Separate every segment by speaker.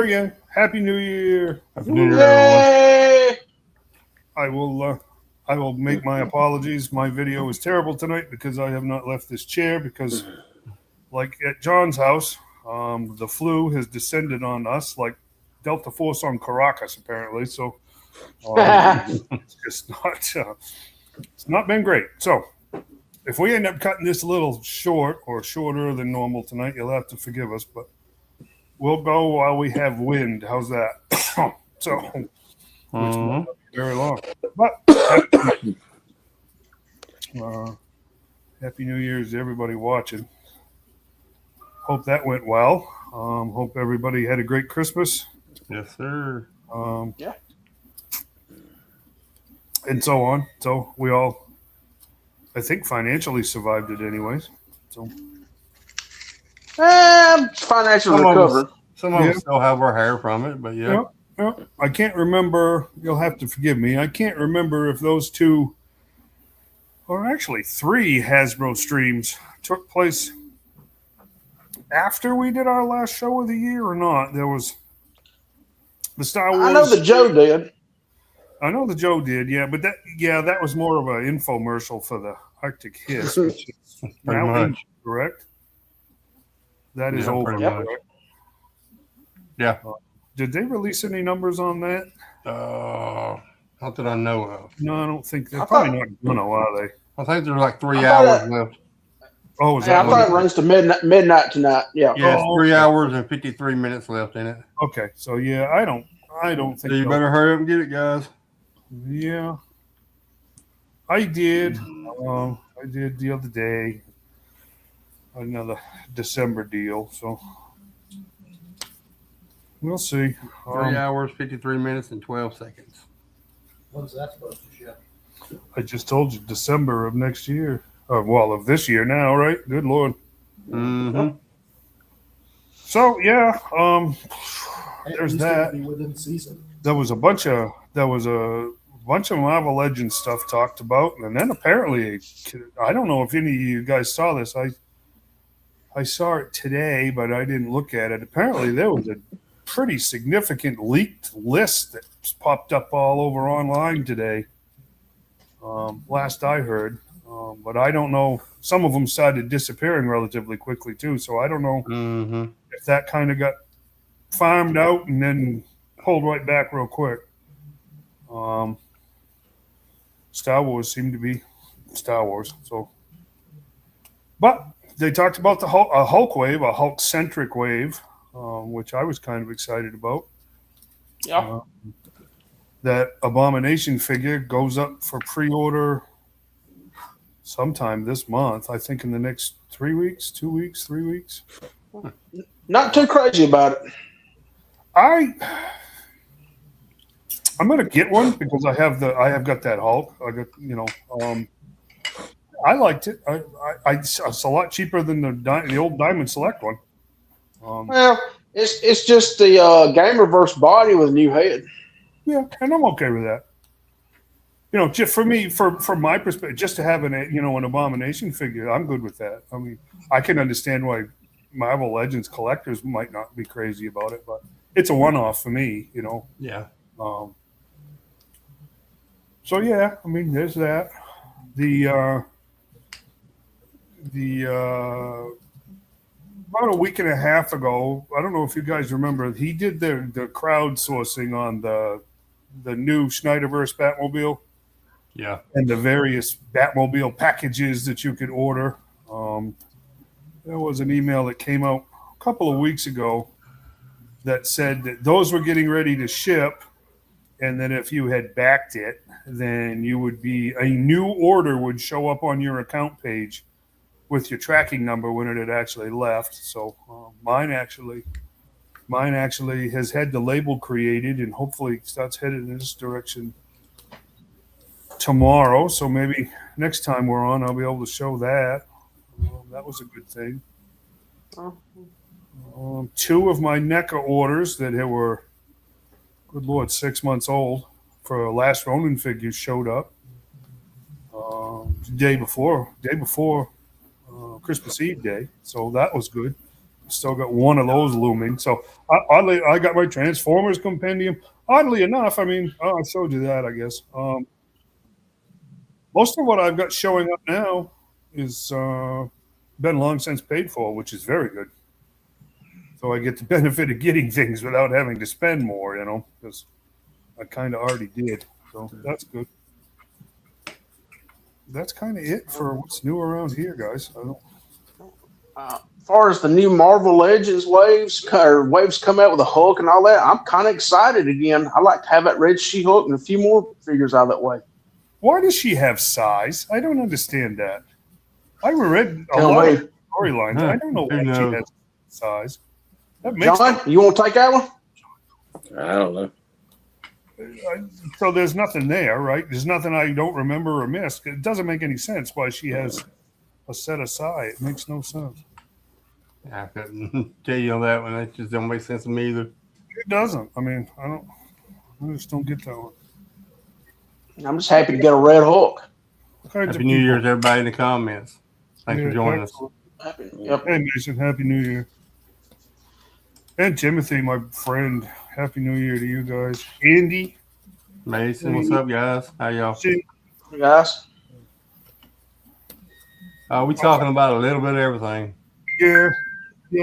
Speaker 1: there again. Happy New Year.
Speaker 2: Happy New Year, everyone.
Speaker 1: I will make my apologies. My video is terrible tonight because I have not left this chair because, like at John's house, the flu has descended on us like Delta Force on Caracas, apparently. So it's just not it's not been great. So if we end up cutting this a little short or shorter than normal tonight, you'll have to forgive us. But we'll go while we have wind. How's that? So which won't be very long. But Happy New Year's to everybody watching. Hope that went well. Hope everybody had a great Christmas.
Speaker 2: Yes, sir.
Speaker 3: Yeah.
Speaker 1: And so on. So we all, I think, financially survived it anyways. So
Speaker 3: financially recovering.
Speaker 2: Some of us still have our hair from it, but yeah.
Speaker 1: I can't remember. You'll have to forgive me. I can't remember if those two, or actually three Hasbro streams took place after we did our last show of the year or not. There was the Star Wars.
Speaker 3: I know that Joe did.
Speaker 1: I know the Joe did, yeah, but that was more of an infomercial for the Arctic Hiss, which is now in, correct? That is over.
Speaker 2: Yep. Yeah.
Speaker 1: Did they release any numbers on that?
Speaker 2: Not that I know of.
Speaker 1: No, I don't think they're probably not going to, are they?
Speaker 2: I think there's like 3 hours left.
Speaker 1: Oh, is that?
Speaker 3: I thought it runs to midnight tonight. Yeah.
Speaker 2: Yeah, it's 3 hours and 53 minutes left in it.
Speaker 1: Okay, so yeah, I don't think.
Speaker 2: So you better hurry up and get it, guys.
Speaker 1: Yeah, I did. I did the other day. Another December deal, so we'll see.
Speaker 2: 3 hours, 53 minutes, and 12 seconds.
Speaker 4: When's that supposed to ship?
Speaker 1: I just told you December of next year. Well, of this year now, right? Good Lord.
Speaker 2: Mm-hmm.
Speaker 1: So yeah, there's that.
Speaker 4: Within season.
Speaker 1: There was a bunch of Marvel Legends stuff talked about, and then apparently, I don't know if any of you guys saw this. I saw it today, but I didn't look at it. Apparently, there was a pretty significant leaked list that popped up all over online today. Last I heard, but I don't know. Some of them started disappearing relatively quickly too, so I don't know if that kind of got farmed out and then pulled right back real quick. Star Wars seemed to be Star Wars, so. But they talked about a Hulk wave, a Hulk-centric wave, which I was kind of excited about.
Speaker 3: Yeah.
Speaker 1: That Abomination figure goes up for pre-order sometime this month. I think in the next 3 weeks, 2 weeks, 3 weeks.
Speaker 3: Not too crazy about it.
Speaker 1: I'm gonna get one because I have got that Hulk. I got I liked it. It's a lot cheaper than the old Diamond Select one.
Speaker 3: Well, it's just the Gamerverse body with a new head.
Speaker 1: Yeah, and I'm okay with that. Just for me, from my perspective, just to have an Abomination figure, I'm good with that. I mean, I can understand why Marvel Legends collectors might not be crazy about it, but it's a one-off for me,
Speaker 2: Yeah.
Speaker 1: So yeah, I mean, there's that. The about a week and a half ago, I don't know if you guys remember, he did the crowdsourcing on the new Snyderverse Batmobile.
Speaker 2: Yeah.
Speaker 1: And the various Batmobile packages that you could order. There was an email that came out a couple of weeks ago that said that those were getting ready to ship, and that if you had backed it, then a new order would show up on your account page with your tracking number when it had actually left. So mine actually has had the label created and hopefully starts headed in this direction tomorrow. So maybe next time we're on, I'll be able to show that. That was a good thing. Two of my NECA orders that were, good Lord, 6 months old for Last Ronin figures showed up day before Christmas Eve day. So that was good. Still got one of those looming. So oddly, I got my Transformers compendium. Oddly enough, I mean, I showed you that, I guess. Most of what I've got showing up now is been long since paid for, which is very good. So I get the benefit of getting things without having to spend more, because I kind of already did. So that's good. That's kind of it for what's new around here, guys.
Speaker 3: As far as the new Marvel Legends waves come out with a Hulk and all that, I'm kind of excited again. I like to have that Red She-Hulk and a few more figures out of that way.
Speaker 1: Why does she have size? I don't understand that. I read a
Speaker 3: Tell
Speaker 1: lot
Speaker 3: me.
Speaker 1: of storylines. I don't know why she has size. That makes
Speaker 3: John, you want to take that one?
Speaker 5: I don't know.
Speaker 1: So there's nothing there, right? There's nothing I don't remember or miss. It doesn't make any sense why she has a set aside. It makes no sense.
Speaker 2: I couldn't tell you on that one. That just don't make sense to me either.
Speaker 1: It doesn't. I mean, I just don't get that one.
Speaker 3: I'm just happy to get a Red Hulk.
Speaker 2: Happy New Year to everybody in the comments. Thanks for joining us.
Speaker 3: Yep.
Speaker 1: Hey, Mason, Happy New Year. And Timothy, my friend, Happy New Year to you guys. Andy.
Speaker 2: Mason, what's up, guys? How y'all?
Speaker 3: You guys?
Speaker 2: We talking about a little bit of everything.
Speaker 1: Yeah,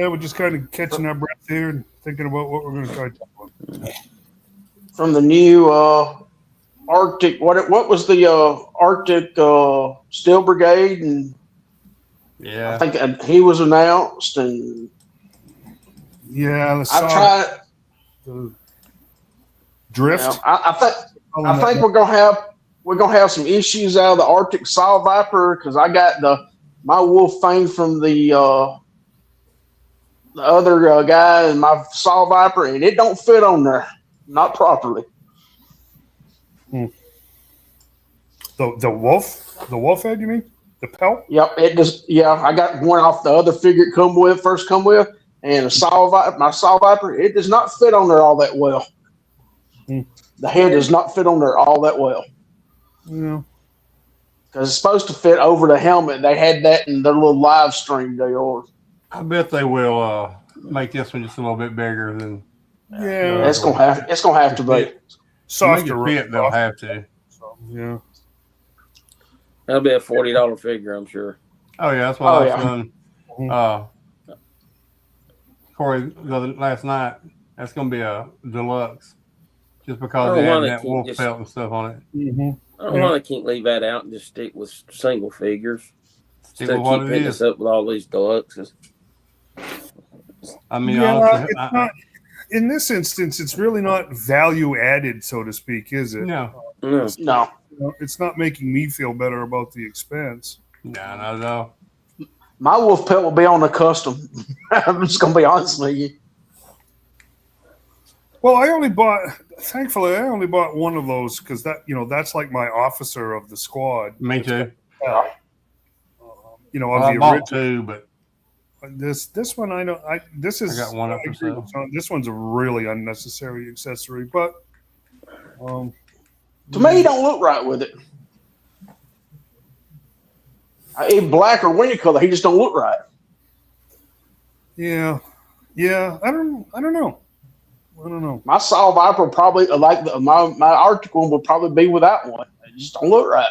Speaker 1: we're just kind of catching our breath here and thinking about what we're going to try to talk about.
Speaker 3: From the new Arctic, what was the Arctic Steel Brigade? And
Speaker 2: Yeah.
Speaker 3: I think he was announced, and
Speaker 1: Yeah,
Speaker 3: I've
Speaker 1: the drift.
Speaker 3: I think we're gonna have some issues out of the Arctic Saw Viper because I got my wolf fang from the other guy and my Saw Viper, and it don't fit on there, not properly.
Speaker 1: The wolf head, you mean? The pelt?
Speaker 3: Yep, it just I got one off the other figure it come with, and my Saw Viper, it does not fit on there all that well. The head does not fit on there all that well.
Speaker 1: Yeah.
Speaker 3: Because it's supposed to fit over the helmet. They had that in their little live stream deal.
Speaker 2: I bet they will make this one just a little bit bigger than.
Speaker 1: Yeah.
Speaker 3: It's gonna have to be.
Speaker 1: Softer
Speaker 2: fit, they'll have to.
Speaker 1: So, yeah.
Speaker 5: That'll be a $40 figure, I'm sure.
Speaker 2: Oh yeah, that's what I was
Speaker 1: Mhm.
Speaker 2: done. Corey, last night. That's gonna be a deluxe, just because they have that wolf pelt and stuff on it.
Speaker 1: Mm-hmm.
Speaker 5: I don't know why they can't leave that out and just stick with single figures.
Speaker 2: Stick with what it
Speaker 5: hitting
Speaker 2: is.
Speaker 5: us up with all these deluxes.
Speaker 2: I mean,
Speaker 1: Yeah,
Speaker 2: honestly,
Speaker 1: it's not. In this instance, it's really not value added, so to speak, is it?
Speaker 2: no,
Speaker 3: No.
Speaker 1: It's not making me feel better about the expense.
Speaker 2: not at all.
Speaker 3: My wolf pelt will be on the custom. I'm just gonna be honest with you.
Speaker 1: Well, thankfully, I only bought one of those because that's like my officer of the squad.
Speaker 2: Me too.
Speaker 1: Of
Speaker 2: I
Speaker 1: the
Speaker 2: bought
Speaker 1: original.
Speaker 2: two, but
Speaker 1: This one I don't. This is.
Speaker 2: I got one up for
Speaker 1: agree
Speaker 2: sale.
Speaker 1: with John. This one's a really unnecessary accessory, but
Speaker 3: To me, he don't look right with it. In black or wing color, he just don't look right.
Speaker 1: yeah. I don't know.
Speaker 3: My Saw Viper probably my Arctic one would probably be without one. It just don't look right.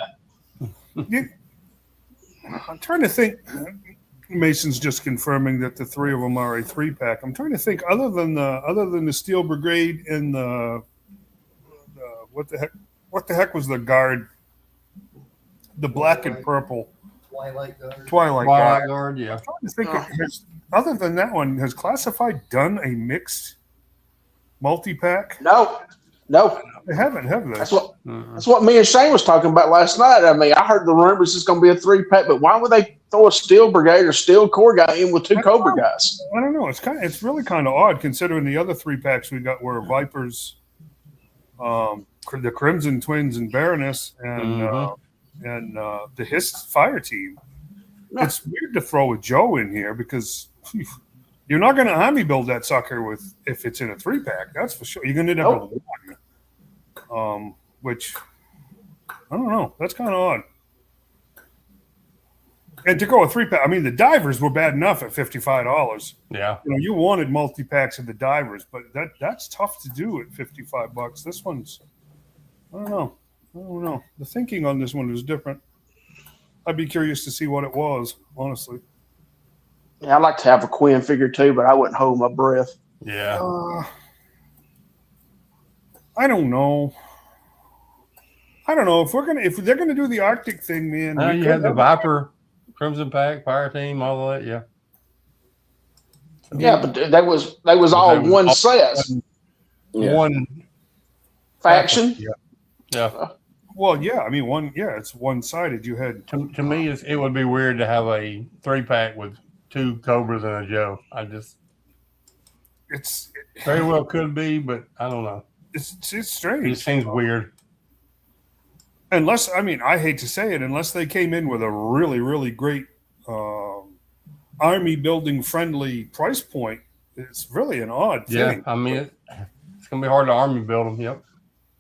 Speaker 1: I'm trying to think. Mason's just confirming that the three of them are a 3-pack. I'm trying to think other than the Steel Brigade and the what the heck was the guard? The black and purple Twilight Guard.
Speaker 2: Guard, yeah.
Speaker 1: I'm trying to think other than that one, has Classified done a mixed multi-pack?
Speaker 3: No.
Speaker 1: They haven't, have they?
Speaker 3: That's what me and Shane was talking about last night. I mean, I heard the rumors it's going to be a 3-pack, but why would they throw a Steel Brigade or Steel Corps guy in with 2 Cobra guys?
Speaker 1: I don't know. It's really kind of odd considering the other 3-packs we got were Vipers, the Crimson Twins and Baroness, and the Hiss Fire Team.
Speaker 3: No.
Speaker 1: It's weird to throw a Joe in here because you're not going to army build that sucker if it's in a 3-pack. That's for sure. You're going to end up with one, which I don't know. That's kind of odd. And to go a 3-pack, I mean, the divers were bad enough at $55.
Speaker 2: Yeah.
Speaker 1: You know, you wanted multi-packs of the divers, but that's tough to do at $55. This one's, I don't know. The thinking on this one is different. I'd be curious to see what it was, honestly.
Speaker 3: Yeah, I'd like to have a Quinn figure too, but I wouldn't hold my breath.
Speaker 2: Yeah.
Speaker 1: I don't know. If they're gonna do the Arctic thing, man.
Speaker 2: You had the Viper, Crimson Pack, Fire Team, all of that. Yeah.
Speaker 3: Yeah, but that was all one set.
Speaker 2: One
Speaker 3: Faction.
Speaker 2: Yeah.
Speaker 1: Well, yeah. I mean, it's one-sided. You had
Speaker 2: To me, it would be weird to have a 3-pack with 2 Cobras and a Joe.
Speaker 1: it's
Speaker 2: Very well could be, but I don't know.
Speaker 1: it's
Speaker 2: It
Speaker 1: strange.
Speaker 2: just seems weird.
Speaker 1: Unless, I mean, I hate to say it, unless they came in with a really, really great army building friendly price point, it's really an odd
Speaker 2: Yeah.
Speaker 1: thing.
Speaker 2: I mean, it's gonna be hard to army build them. Yep.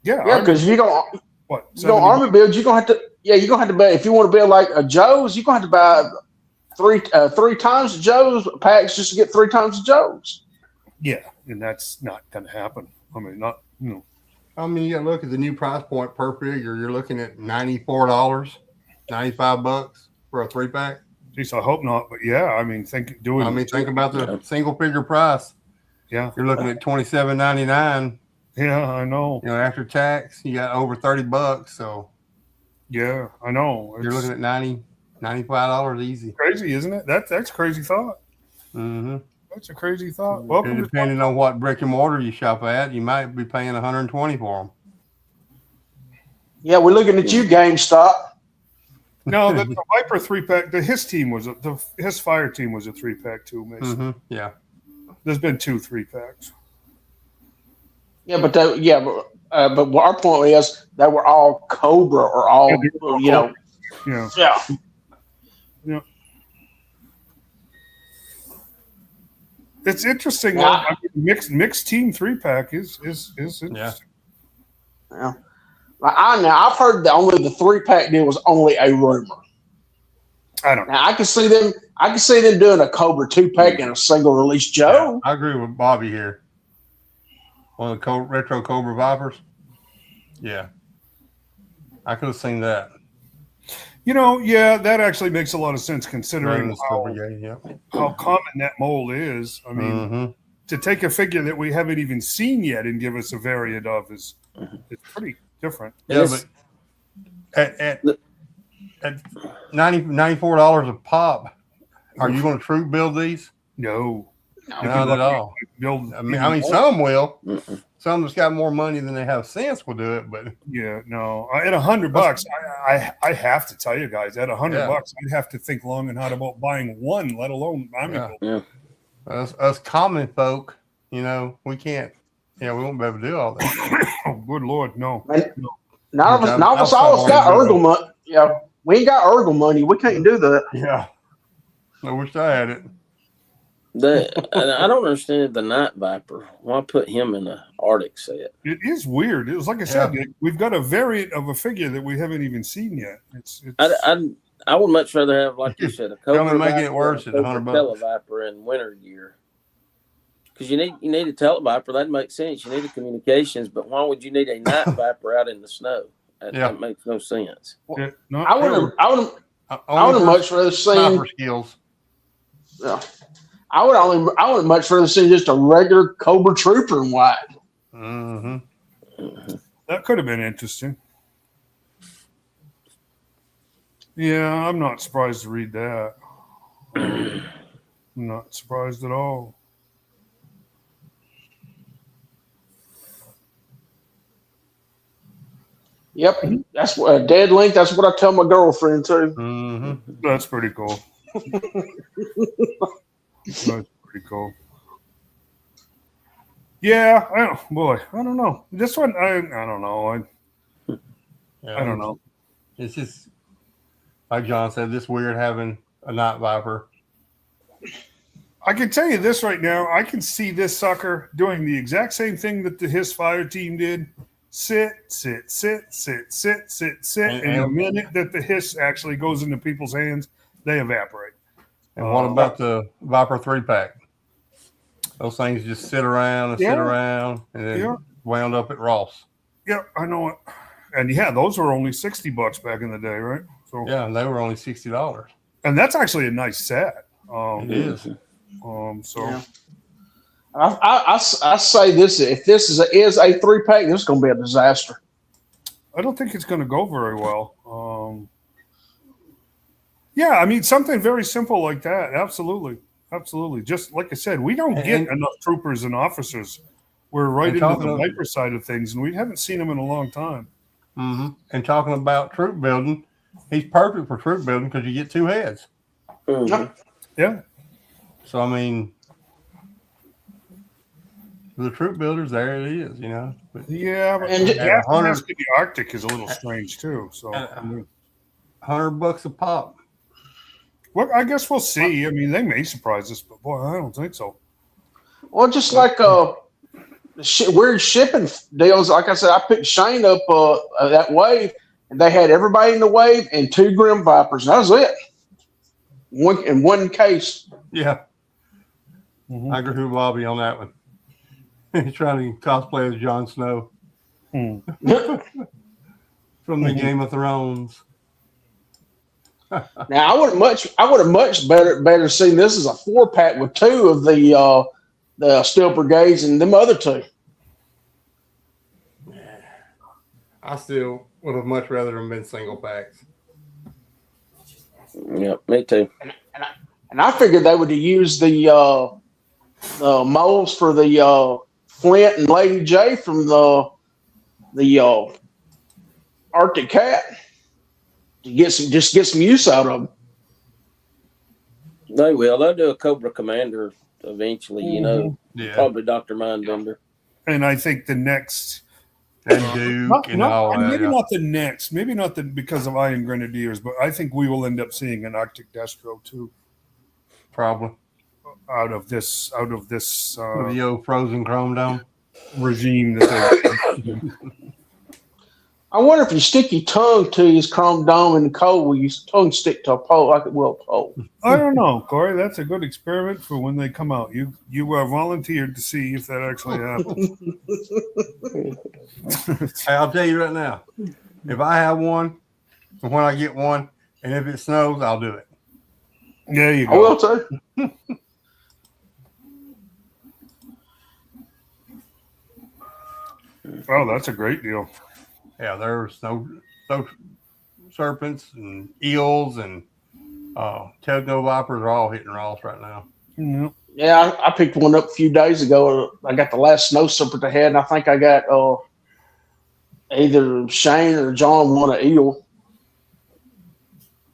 Speaker 3: Yeah, because if you're gonna
Speaker 1: what?
Speaker 3: army build, you're gonna have to. Yeah, you're gonna have to buy. If you want to build like a Joe's, you're gonna have to buy three times the Joe's packs just to get 3 times the Joe's.
Speaker 1: Yeah, and that's not going to happen. I mean, not
Speaker 2: I mean, you got to look at the new price point per figure. You're looking at $94, $95 for a 3-pack.
Speaker 1: Geez, I hope not. But yeah, I mean, think
Speaker 2: about the single figure price.
Speaker 1: Yeah,
Speaker 2: You're looking at $27.99.
Speaker 1: Yeah, I know.
Speaker 2: You know, after tax, you got over $30. So
Speaker 1: yeah, I know.
Speaker 2: You're looking at $95 easy.
Speaker 1: Crazy, isn't it? That's a crazy thought.
Speaker 2: Mm-hmm.
Speaker 1: That's a crazy thought.
Speaker 2: And depending on what brick and mortar you shop at, you might be paying $120 for them.
Speaker 3: Yeah, we're looking at you, GameStop.
Speaker 1: No, the Viper 3-pack. His fire team was a 3-pack too, Mason.
Speaker 2: Mm-hmm. Yeah.
Speaker 1: There's been 2 3-packs.
Speaker 3: Yeah, but but our point is they were all Cobra or all
Speaker 1: Yeah.
Speaker 3: Yeah.
Speaker 1: It's interesting.
Speaker 3: Yeah.
Speaker 1: I mean, mixed team 3-pack is interesting.
Speaker 3: Yeah. I've heard that only the 3-pack deal was only a rumor.
Speaker 1: I don't know.
Speaker 3: Now I can see them doing a Cobra 2-pack and a single release Joe.
Speaker 2: Yeah, I agree with Bobby here. One of the retro Cobra Vipers. Yeah. I could have seen that.
Speaker 1: You know, yeah, that actually makes a lot of sense considering how common that mold is. I mean, to take a figure that we haven't even seen yet and give us a variant of is pretty different.
Speaker 2: Yeah, but at $94 a pop, are you going to true build these?
Speaker 1: No.
Speaker 2: Not at all. I mean, some will. Some that's got more money than they have sense will do it, but
Speaker 1: yeah, no. At $100, I have to tell you guys, at $100, I'd have to think long and hard about buying one, let alone
Speaker 2: Us common folk, you know, we can't. Yeah, we won't be able to do all that.
Speaker 1: Oh, good Lord, no.
Speaker 3: None of us all got Ergle money. Yeah, we ain't got Ergle money. We can't do that.
Speaker 2: Yeah, I wish I had it.
Speaker 5: I don't understand the Night Viper. Why put him in an Arctic set?
Speaker 1: It is weird. It was like I said, we've got a variant of a figure that we haven't even seen yet.
Speaker 5: I would much rather have, like you said, a Cobra
Speaker 2: making it worse at $100.
Speaker 5: Televiper in winter gear. Because you need a Televiper, that makes sense. You need a communications, but why would you need a Night Viper out in the snow? That makes no sense.
Speaker 3: I would have much rather seen
Speaker 2: skills.
Speaker 3: Yeah. I would much rather see just a regular Cobra Trooper in white.
Speaker 1: That could have been interesting. Yeah, I'm not surprised to read that. I'm not surprised at all.
Speaker 3: Yep, that's what dead link. That's what I tell my girlfriend too.
Speaker 1: That's pretty cool. That's pretty cool. Yeah, I don't know. This one, I don't know. I don't know.
Speaker 2: It's just like John said, this weird having a Night Viper.
Speaker 1: I can tell you this right now. I can see this sucker doing the exact same thing that his fire team did. Sit. And the minute that the hiss actually goes into people's hands, They evaporate.
Speaker 2: And what about the Viper 3-pack? Those things just sit around and sit around and then wound up at Ross.
Speaker 1: Yeah, I know it. And yeah, those were only $60 back in the day, right? So
Speaker 2: yeah, and they were only $60.
Speaker 1: And that's actually a nice set.
Speaker 2: It is.
Speaker 3: I say this: if this is a 3-pack, this is going to be a disaster.
Speaker 1: I don't think it's going to go very well. Yeah, I mean, something very simple like that. Absolutely. Absolutely. Just like I said, we don't get enough troopers and officers. We're right into the Viper side of things, and we haven't seen them in a long time.
Speaker 2: Mm-hmm. And talking about troop building, he's perfect for troop building because you get 2 heads.
Speaker 5: Mm-hmm.
Speaker 1: Yeah.
Speaker 2: So, I mean, the troop builders, there it is, you know. But
Speaker 1: yeah, but
Speaker 3: and
Speaker 1: gas mask in the Arctic is a little strange too. So,
Speaker 2: $100 a pop.
Speaker 1: Well, I guess we'll see. I mean, they may surprise us, but boy, I don't think so.
Speaker 3: Well, just like weird shipping deals. Like I said, I picked Shane up that wave, and they had everybody in the wave and 2 Grim Vipers. And that was it. One case.
Speaker 2: Yeah.
Speaker 1: Mm-hmm.
Speaker 2: I agree with Bobby on that one. He's trying to cosplay as Jon Snow from the Game of Thrones.
Speaker 3: Now I would have much better seen this as a 4-pack with 2 of the Steel Brigades and them other 2.
Speaker 2: I still would have much rather them been single packs.
Speaker 5: Yep, me too.
Speaker 3: And I figured they would have used the molds for the Flint and Lady J from the Arctic Cat to get some use out of them.
Speaker 5: They will. They'll do a Cobra Commander eventually. You know,
Speaker 2: Yeah.
Speaker 5: probably Dr. Mindbender.
Speaker 1: And I think the next,
Speaker 2: And Duke and all that.
Speaker 1: maybe not the next, maybe not because of Iron Grenadiers, but I think we will end up seeing an Arctic Destro too.
Speaker 2: Probably.
Speaker 1: Out of this
Speaker 2: With the old frozen chrome dome.
Speaker 1: regime that they.
Speaker 3: I wonder if you stick your tongue to his chrome dome in the cold, will your tongue stick to a pole like it will a pole?
Speaker 1: I don't know, Corey. That's a good experiment for when they come out. You volunteered to see if that actually happens.
Speaker 2: Hey, I'll tell you right now, if I have one, and when I get one, and if it snows, I'll do it.
Speaker 1: There you
Speaker 3: I will
Speaker 1: go.
Speaker 3: too.
Speaker 1: Oh, that's a great deal.
Speaker 2: Yeah, there's no serpents and eels and Telgo Vipers are all hitting Ross right now.
Speaker 1: Yep.
Speaker 3: Yeah, I picked one up a few days ago. I got the last snow serpent I had, and I think I got either Shane or John won an eel.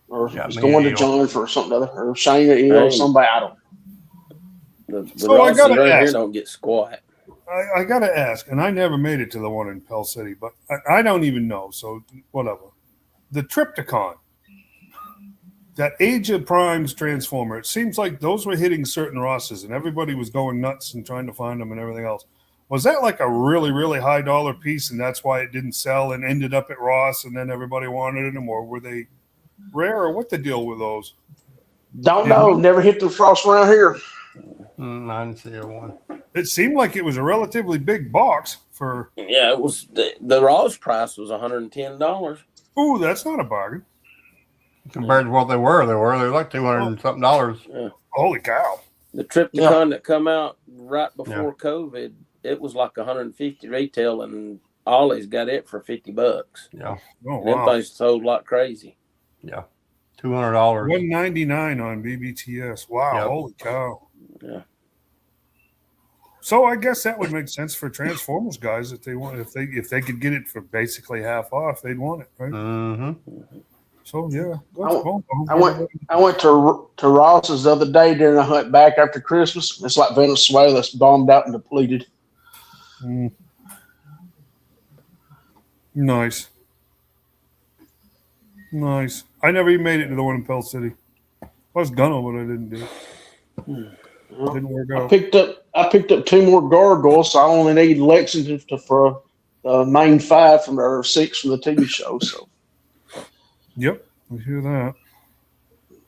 Speaker 3: Or it's going to John for something other, or Shane or eel, or somebody, I don't know.
Speaker 5: The
Speaker 1: So I
Speaker 5: Rosses
Speaker 1: gotta
Speaker 5: around here
Speaker 1: ask.
Speaker 5: don't get squat.
Speaker 1: I got to ask, and I never made it to the one in Pell City, but I don't even know. So whatever. The Triptychon, that Age of Primes Transformer, it seems like those were hitting certain Rosses, and everybody was going nuts and trying to find them and everything else. Was that like a really, really high dollar piece, and that's why it didn't sell and ended up at Ross, and then everybody wanted them, or were they rare, or what the deal with those?
Speaker 3: Don't know. Never hit the frost around here.
Speaker 2: I didn't see one.
Speaker 1: It seemed like it was a relatively big box for.
Speaker 5: Yeah, it was the Ross price was $110.
Speaker 1: Ooh, that's not a bargain.
Speaker 2: Compared to what they were like $200 and something.
Speaker 5: Yeah.
Speaker 1: Holy cow!
Speaker 5: The Triptychon that come out right before COVID, it was like 150 retail, and Ollie's got it for $50.
Speaker 2: Yeah.
Speaker 1: Oh
Speaker 5: And them
Speaker 1: wow!
Speaker 5: things sold like crazy.
Speaker 2: Yeah. $200.
Speaker 1: $199 on BBTS. Wow!
Speaker 2: Yep.
Speaker 1: Holy cow!
Speaker 5: Yeah.
Speaker 1: So I guess that would make sense for Transformers guys if they want if they could get it for basically half off, they'd want it, right?
Speaker 2: Mm-hmm.
Speaker 1: So yeah,
Speaker 3: I went to Ross's the other day during a hunt back after Christmas. It's like Venezuela. It's bombed out and depleted.
Speaker 1: Nice. I never even made it to the one in Pell City. I was gonna, but I didn't do it. Didn't work out.
Speaker 3: I picked up 2 more gargoyles, so I only need Lexington for main 5 from or 6 from the TV show. So
Speaker 1: Yep, I hear that.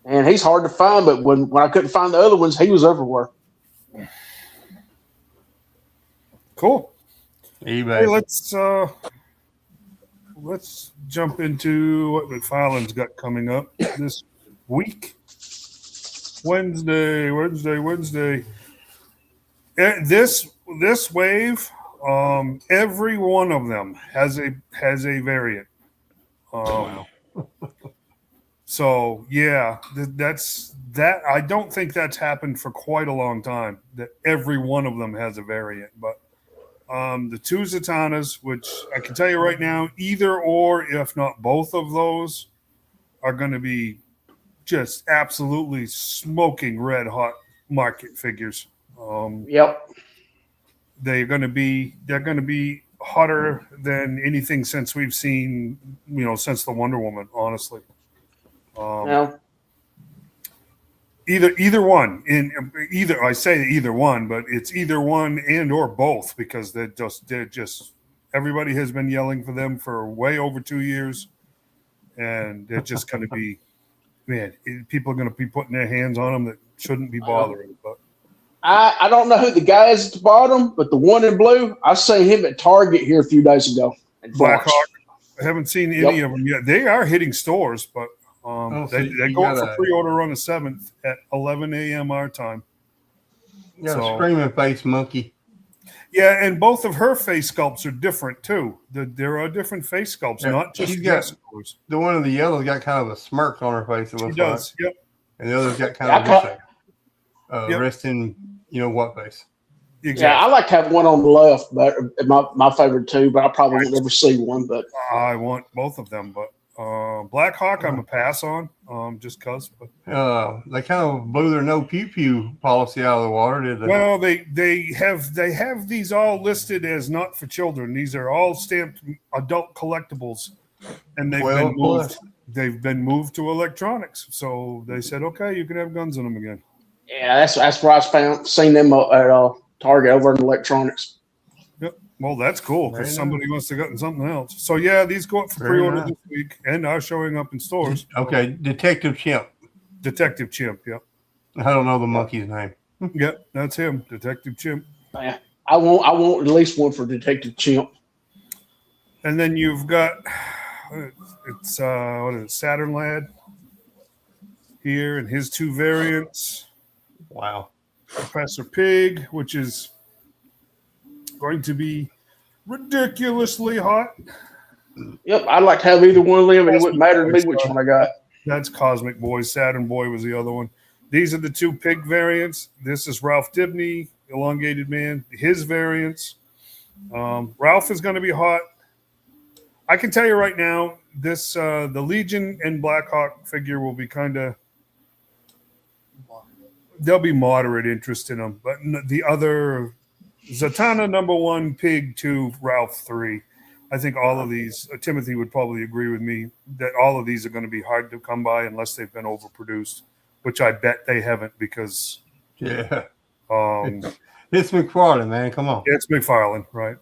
Speaker 3: and he's hard to find. But when I couldn't find the other ones, he was everywhere.
Speaker 1: Cool.
Speaker 2: eBay.
Speaker 1: Hey, let's jump into what McFarland's got coming up this week. Wednesday. This wave, every one of them has a variant.
Speaker 2: Wow.
Speaker 1: So yeah, that's that. I don't think that's happened for quite a long time. That every one of them has a variant, but the two Zatanas, which I can tell you right now, either or, if not both of those, are going to be just absolutely smoking red hot market figures.
Speaker 3: Yep.
Speaker 1: They're going to be hotter than anything since we've seen, since the Wonder Woman, honestly.
Speaker 3: Now,
Speaker 1: Either one, I say either one, but it's either one and or both, because they're just everybody has been yelling for them for way over 2 years, and they're just going to be, man, people are going to be putting their hands on them that shouldn't be bothering. But
Speaker 3: I don't know who the guy is at the bottom, but the one in blue, I seen him at Target here a few days ago.
Speaker 1: Black Hawk, I haven't seen any of them yet. They are hitting stores, but they go up for pre-order on the 7th at 11 a.m. our time.
Speaker 2: You got a screaming face monkey.
Speaker 1: Yeah, and both of her face sculpts are different too. There are different face sculpts, not just
Speaker 2: she's got
Speaker 1: scores.
Speaker 2: The one in the yellow's got kind of a smirk on her face. It looks
Speaker 1: She does.
Speaker 2: like.
Speaker 1: Yep.
Speaker 2: And the other's got kind of just a resting, what face.
Speaker 1: Exactly.
Speaker 3: Yeah, I like to have one on the left, but my favorite too. But I probably won't ever see one. But
Speaker 1: I want both of them, but Black Hawk, I'm a pass on, just cause. But
Speaker 2: they kind of blew their no pew pew policy out of the water, did they?
Speaker 1: Well, they have these all listed as not for children. These are all stamped adult collectibles, and they've been moved to electronics. So they said, okay, you can have guns in them again.
Speaker 3: yeah, that's where I seen them at Target over in electronics.
Speaker 1: Yep. Well, that's cool because
Speaker 2: Very
Speaker 1: somebody must have gotten something else. So yeah, these go up for pre-order this week and are showing up in stores.
Speaker 2: Okay, Detective Chimp.
Speaker 1: Detective Chimp. Yep.
Speaker 2: I don't know the monkey's name.
Speaker 1: Yep, that's him, Detective Chimp.
Speaker 3: Yeah, I want at least one for Detective Chimp.
Speaker 1: And then you've got it's what is it, Saturn Lad here and his two variants.
Speaker 2: Wow.
Speaker 1: Professor Pig, which is going to be ridiculously hot.
Speaker 3: Yep, I'd like to have either one of them, and it wouldn't matter to me which one I got.
Speaker 1: That's Cosmic Boy. Saturn Boy was the other one. These are the two Pig variants. This is Ralph Dibny, Elongated Man, his variants. Ralph is going to be hot. I can tell you right now, this the Legion and Black Hawk figure will be there'll be moderate interest in them, but the other Zatanna #1, Pig 2, Ralph 3. I think all of these, Timothy would probably agree with me that all of these are going to be hard to come by unless they've been overproduced, which I bet they haven't because
Speaker 2: it's
Speaker 1: McFarlane,
Speaker 2: man. Come on,
Speaker 1: it's McFarlane, right?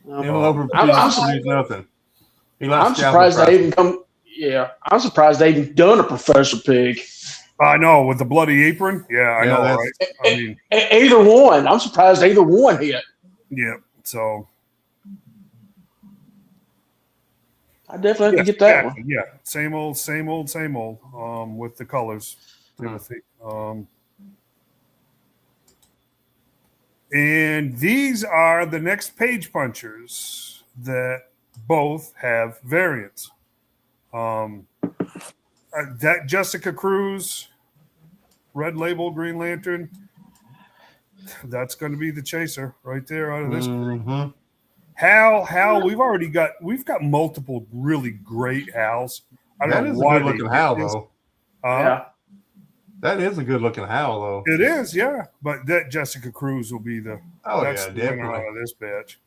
Speaker 2: Overproduce nothing.
Speaker 3: I'm surprised they even come. Yeah, I'm surprised they even done a Professor Pig.
Speaker 1: I know, with the bloody apron. Yeah, I know, right? I mean,
Speaker 3: either one. I'm surprised either one hit.
Speaker 1: Yeah, so
Speaker 3: I definitely have to get that one.
Speaker 1: Yeah, same old, with the colors, Timothy. And these are the next page punchers that both have variants. That Jessica Cruz, Red Label Green Lantern, that's going to be the chaser right there out of this.
Speaker 2: Mm-hmm.
Speaker 1: Hal, we've got multiple really great Hals.
Speaker 2: That is a good looking Hal though.
Speaker 3: Yeah.
Speaker 2: That is a good looking Hal though.
Speaker 1: It is, yeah. But that Jessica Cruz will be definitely out of this batch.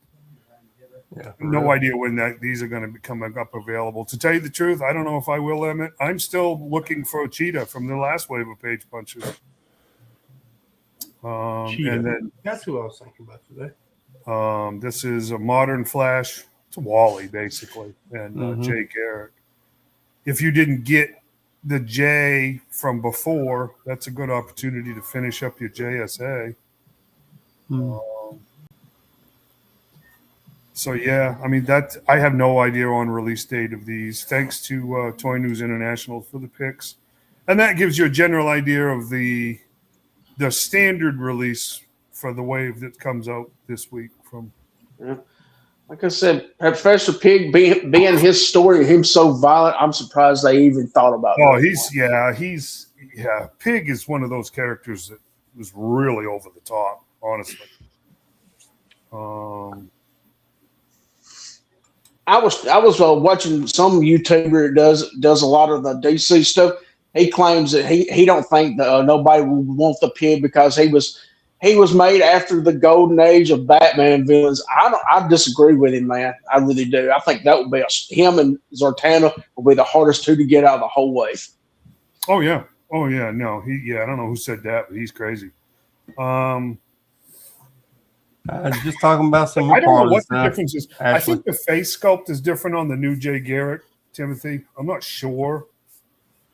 Speaker 2: Yeah,
Speaker 1: no idea when these are going to be coming up available. To tell you the truth, I don't know if I will, Emmett. I'm still looking for a Cheetah from the last wave of page punches. And then
Speaker 2: that's who I was thinking about today.
Speaker 1: this is a modern Flash. It's a Wally, basically, and Jay Garrick. If you didn't get the J from before, that's a good opportunity to finish up your JSA. So yeah, I mean that I have no idea on release date of these. Thanks to Toy News International for the picks, and that gives you a general idea of the standard release for the wave that comes out this week. From
Speaker 3: like I said, Professor Pig being his story, him so violent, I'm surprised they even thought about.
Speaker 1: Pig is one of those characters that was really over the top, honestly.
Speaker 3: I was watching some YouTuber that does a lot of the DC stuff. He claims that he don't think that nobody would want the Pig because he was made after the golden age of Batman villains. I disagree with him, man. I really do. I think that would be him and Zatanna will be the hardest two to get out of the whole wave.
Speaker 1: Oh yeah. No, I don't know who said that, but he's crazy.
Speaker 2: Just talking about some.
Speaker 1: I don't know what the difference is. Ashley. I think the face sculpt is different on the new Jay Garrick, Timothy. I'm not sure.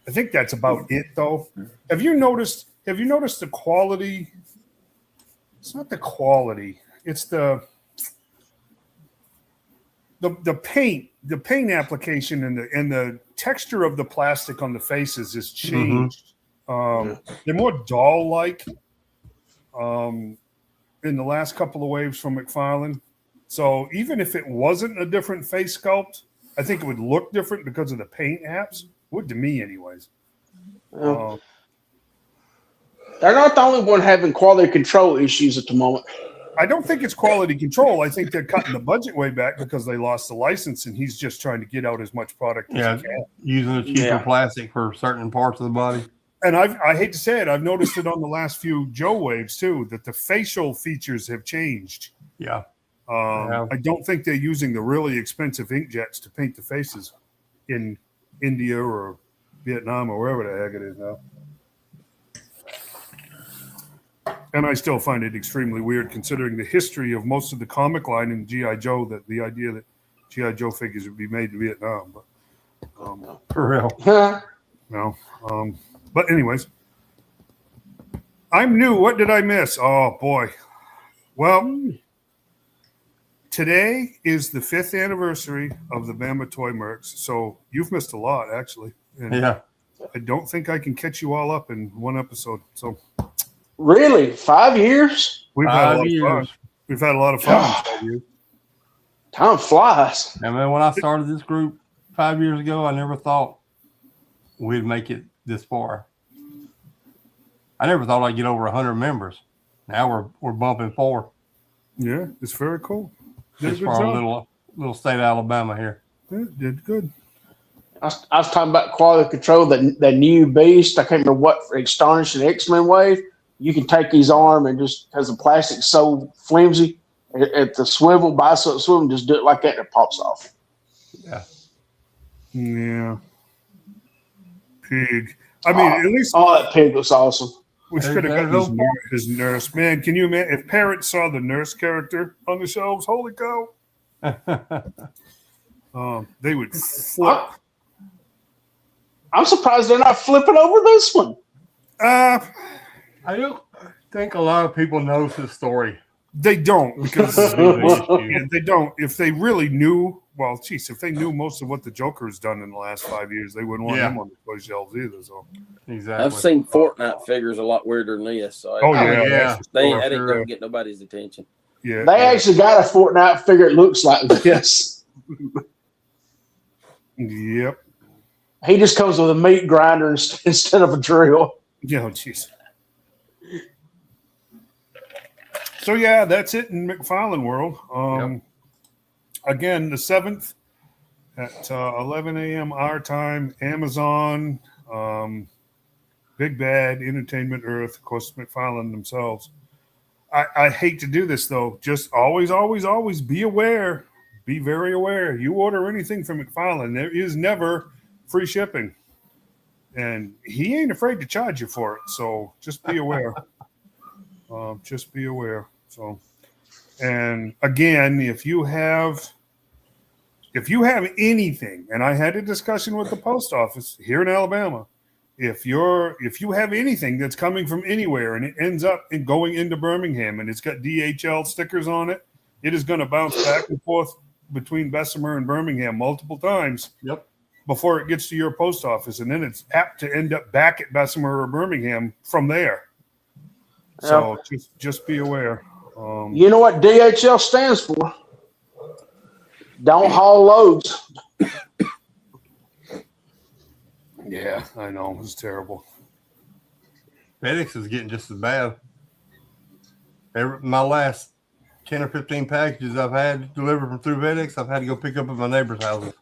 Speaker 1: I think that's about it, though. Have you noticed the quality? It's not the quality. It's the paint. The paint application and the texture of the plastic on the faces has changed. They're more doll-like. In the last couple of waves from McFarlane. So even if it wasn't a different face sculpt, I think it would look different because of the paint apps. Would to me anyways.
Speaker 3: They're not the only one having quality control issues at the moment.
Speaker 1: I don't think it's quality control. I think they're cutting the budget way back because they lost the license and he's just trying to get out as much product as he can.
Speaker 2: Using a cheaper plastic for certain parts of the body.
Speaker 1: And I hate to say it, I've noticed it on the last few Joe waves too, that the facial features have changed.
Speaker 2: Yeah.
Speaker 1: I don't think they're using the really expensive inkjets to paint the faces in India or Vietnam or wherever the heck it is now. And I still find it extremely weird considering the history of most of the comic line in G.I. Joe, that the idea that G.I. Joe figures would be made in Vietnam. But
Speaker 2: for real.
Speaker 1: No. But anyways, I'm new. What did I miss? Oh, boy. Well, today is the 5th anniversary of the Bama Toy Mercs. So you've missed a lot, actually. And I don't think I can catch you all up in one episode. So
Speaker 3: really? 5 years?
Speaker 1: We've had a lot of fun. We've had a lot of fun in 5 years.
Speaker 3: Time flies.
Speaker 2: I mean, when I started this group 5 years ago, I never thought we'd make it this far. I never thought I'd get over 100 members. Now we're bumping 4.
Speaker 1: Yeah, it's very cool.
Speaker 2: Just for our little state of Alabama here.
Speaker 1: Yeah, did good.
Speaker 3: I was talking about quality control. The new beast. I can't remember what for Astonishing X-Men wave. You can take his arm and just because the plastic's so flimsy at the swivel, bicep swivel, just do it like that and it pops off.
Speaker 2: Yeah.
Speaker 1: Yeah. Pig. I mean, at least
Speaker 3: that Pig looks awesome.
Speaker 1: We should have got his nurse. Man, can you imagine if parents saw the nurse character on the shelves? Holy cow! They would flip.
Speaker 3: I'm surprised they're not flipping over this one.
Speaker 1: I
Speaker 2: don't think a lot of people know his story.
Speaker 1: They don't because they don't. If they really knew, well, geez, if they knew most of what the Joker has done in the last 5 years, they wouldn't want him on the toy shelves either. So
Speaker 2: exactly,
Speaker 5: I've seen Fortnite figures a lot weirder than this. So that ain't gonna get nobody's attention.
Speaker 3: Yeah, they actually got a Fortnite figure. It looks like this.
Speaker 1: Yep.
Speaker 3: He just comes with a meat grinder instead of a drill.
Speaker 1: Yeah, jeez. So yeah, that's it in McFarlane world. Again, the 7th at 11 a.m. our time, Amazon, Big Bad, Entertainment Earth, of course, McFarlane themselves. I hate to do this though. Just always be aware. Be very aware. You order anything from McFarlane, there is never free shipping, and he ain't afraid to charge you for it. So just be aware. Just be aware. So, and again, if you have anything, and I had a discussion with the post office here in Alabama, if you have anything that's coming from anywhere and it ends up going into Birmingham and it's got DHL stickers on it, it is going to bounce back and forth between Bessemer and Birmingham multiple times.
Speaker 2: Yep.
Speaker 1: Before it gets to your post office, and then it's apt to end up back at Bessemer or Birmingham from there. So just be aware.
Speaker 3: You know what DHL stands for? Don't haul loads.
Speaker 1: Yeah, I know. It's terrible.
Speaker 2: FedEx is getting just as bad. My last 10 or 15 packages I've had delivered through FedEx, I've had to go pick up at my neighbor's houses.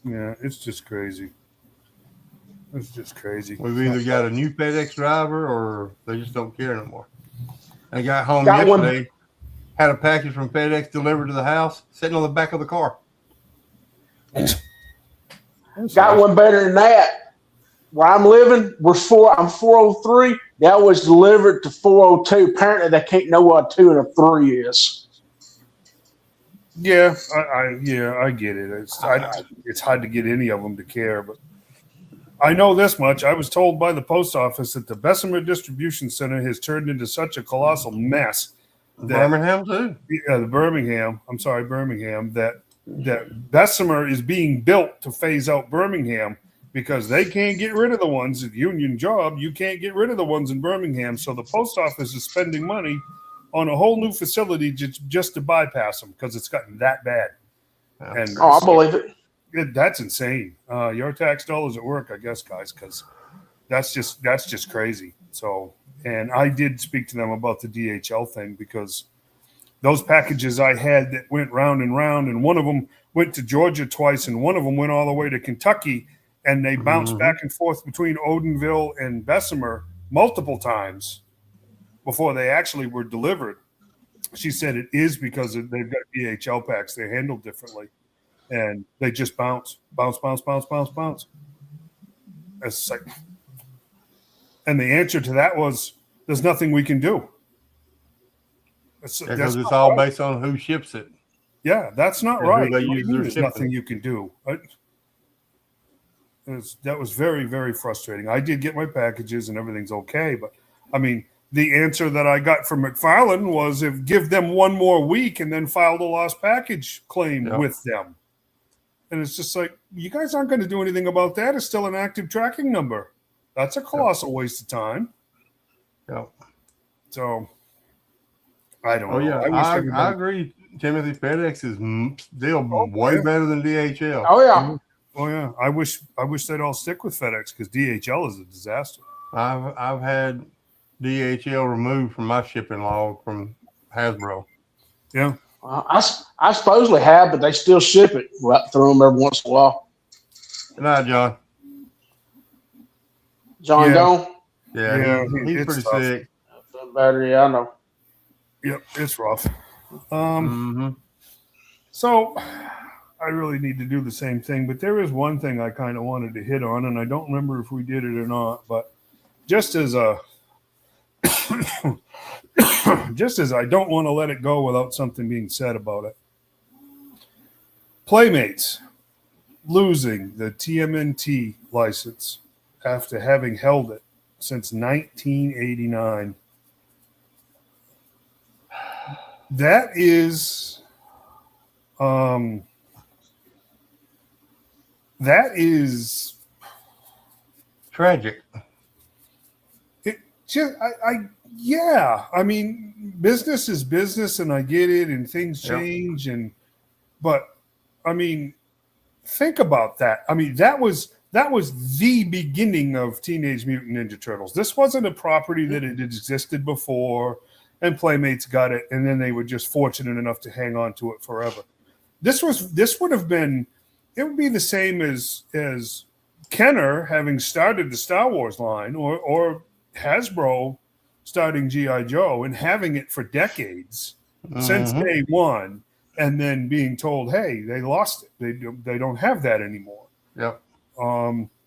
Speaker 1: Yeah, it's just crazy. It's just crazy.
Speaker 2: We've either got a new FedEx driver or they just don't care anymore. I got home yesterday, had a package from FedEx delivered to the house, sitting on the back of the car.
Speaker 3: Got one better than that. Where I'm living, I'm 403. That was delivered to 402. Apparently, they can't know what a 2 and a 3 is.
Speaker 1: Yeah, I get it. It's hard to get any of them to care, but I know this much. I was told by the post office that the Bessemer Distribution Center has turned into such a colossal mess.
Speaker 2: Birmingham too.
Speaker 1: Yeah, Birmingham. That Bessemer is being built to phase out Birmingham because they can't get rid of the ones at Union Job. You can't get rid of the ones in Birmingham, so the post office is spending money on a whole new facility just to bypass them because it's gotten that bad.
Speaker 2: Yeah.
Speaker 1: And
Speaker 3: I believe it.
Speaker 1: that's insane. Your tax dollars at work, I guess, guys, because that's just crazy. So, and I did speak to them about the DHL thing because those packages I had that went round and round, and one of them went to Georgia twice, and one of them went all the way to Kentucky, and they bounced back and forth between Odenville and Bessemer multiple times before they actually were delivered. She said it is because they've got DHL packs. They're handled differently, and they just bounce. It's like, and the answer to that was, there's nothing we can do.
Speaker 2: Because it's all based on who ships it.
Speaker 1: Yeah, that's not
Speaker 2: And
Speaker 1: right.
Speaker 2: who they use their
Speaker 1: There's
Speaker 2: shipping.
Speaker 1: nothing you can do. That was very, very frustrating. I did get my packages and everything's okay, but I mean, the answer that I got from McFarland was give them one more week and then file the lost package claim with them. And it's just like, you guys aren't going to do anything about that. It's still an active tracking number. That's a colossal waste of time.
Speaker 2: Yeah.
Speaker 1: So I don't know.
Speaker 2: Oh yeah, I agree. Timothy, FedEx is still way better than DHL.
Speaker 3: Oh yeah.
Speaker 1: Oh yeah. I wish they'd all stick with FedEx because DHL is a disaster.
Speaker 2: I've had DHL removed from my shipping log from Hasbro.
Speaker 1: Yeah.
Speaker 3: I supposedly have, but they still ship it right through them every once in a while.
Speaker 2: Good night, John.
Speaker 3: John
Speaker 1: Yeah.
Speaker 3: gone?
Speaker 2: Yeah, he's
Speaker 1: it's
Speaker 2: pretty
Speaker 1: tough.
Speaker 2: sick.
Speaker 3: Better, yeah, I know.
Speaker 1: Yep, it's rough. So I really need to do the same thing, but there is one thing I kind of wanted to hit on, and I don't remember if we did it or not, but just as I don't want to let it go without something being said about it. Playmates losing the TMNT license after having held it since 1989. That is
Speaker 2: Tragic.
Speaker 1: it just I mean, business is business, and I get it, and things change, but I mean, think about that. I mean, that was the beginning of Teenage Mutant Ninja Turtles. This wasn't a property that had existed before, and Playmates got it, and then they were just fortunate enough to hang on to it forever. It would be the same as Kenner having started the Star Wars line, or Hasbro starting G.I. Joe and having it for decades since day one, and then being told, hey, they lost it. They don't have that anymore.
Speaker 2: Yep.
Speaker 3: Do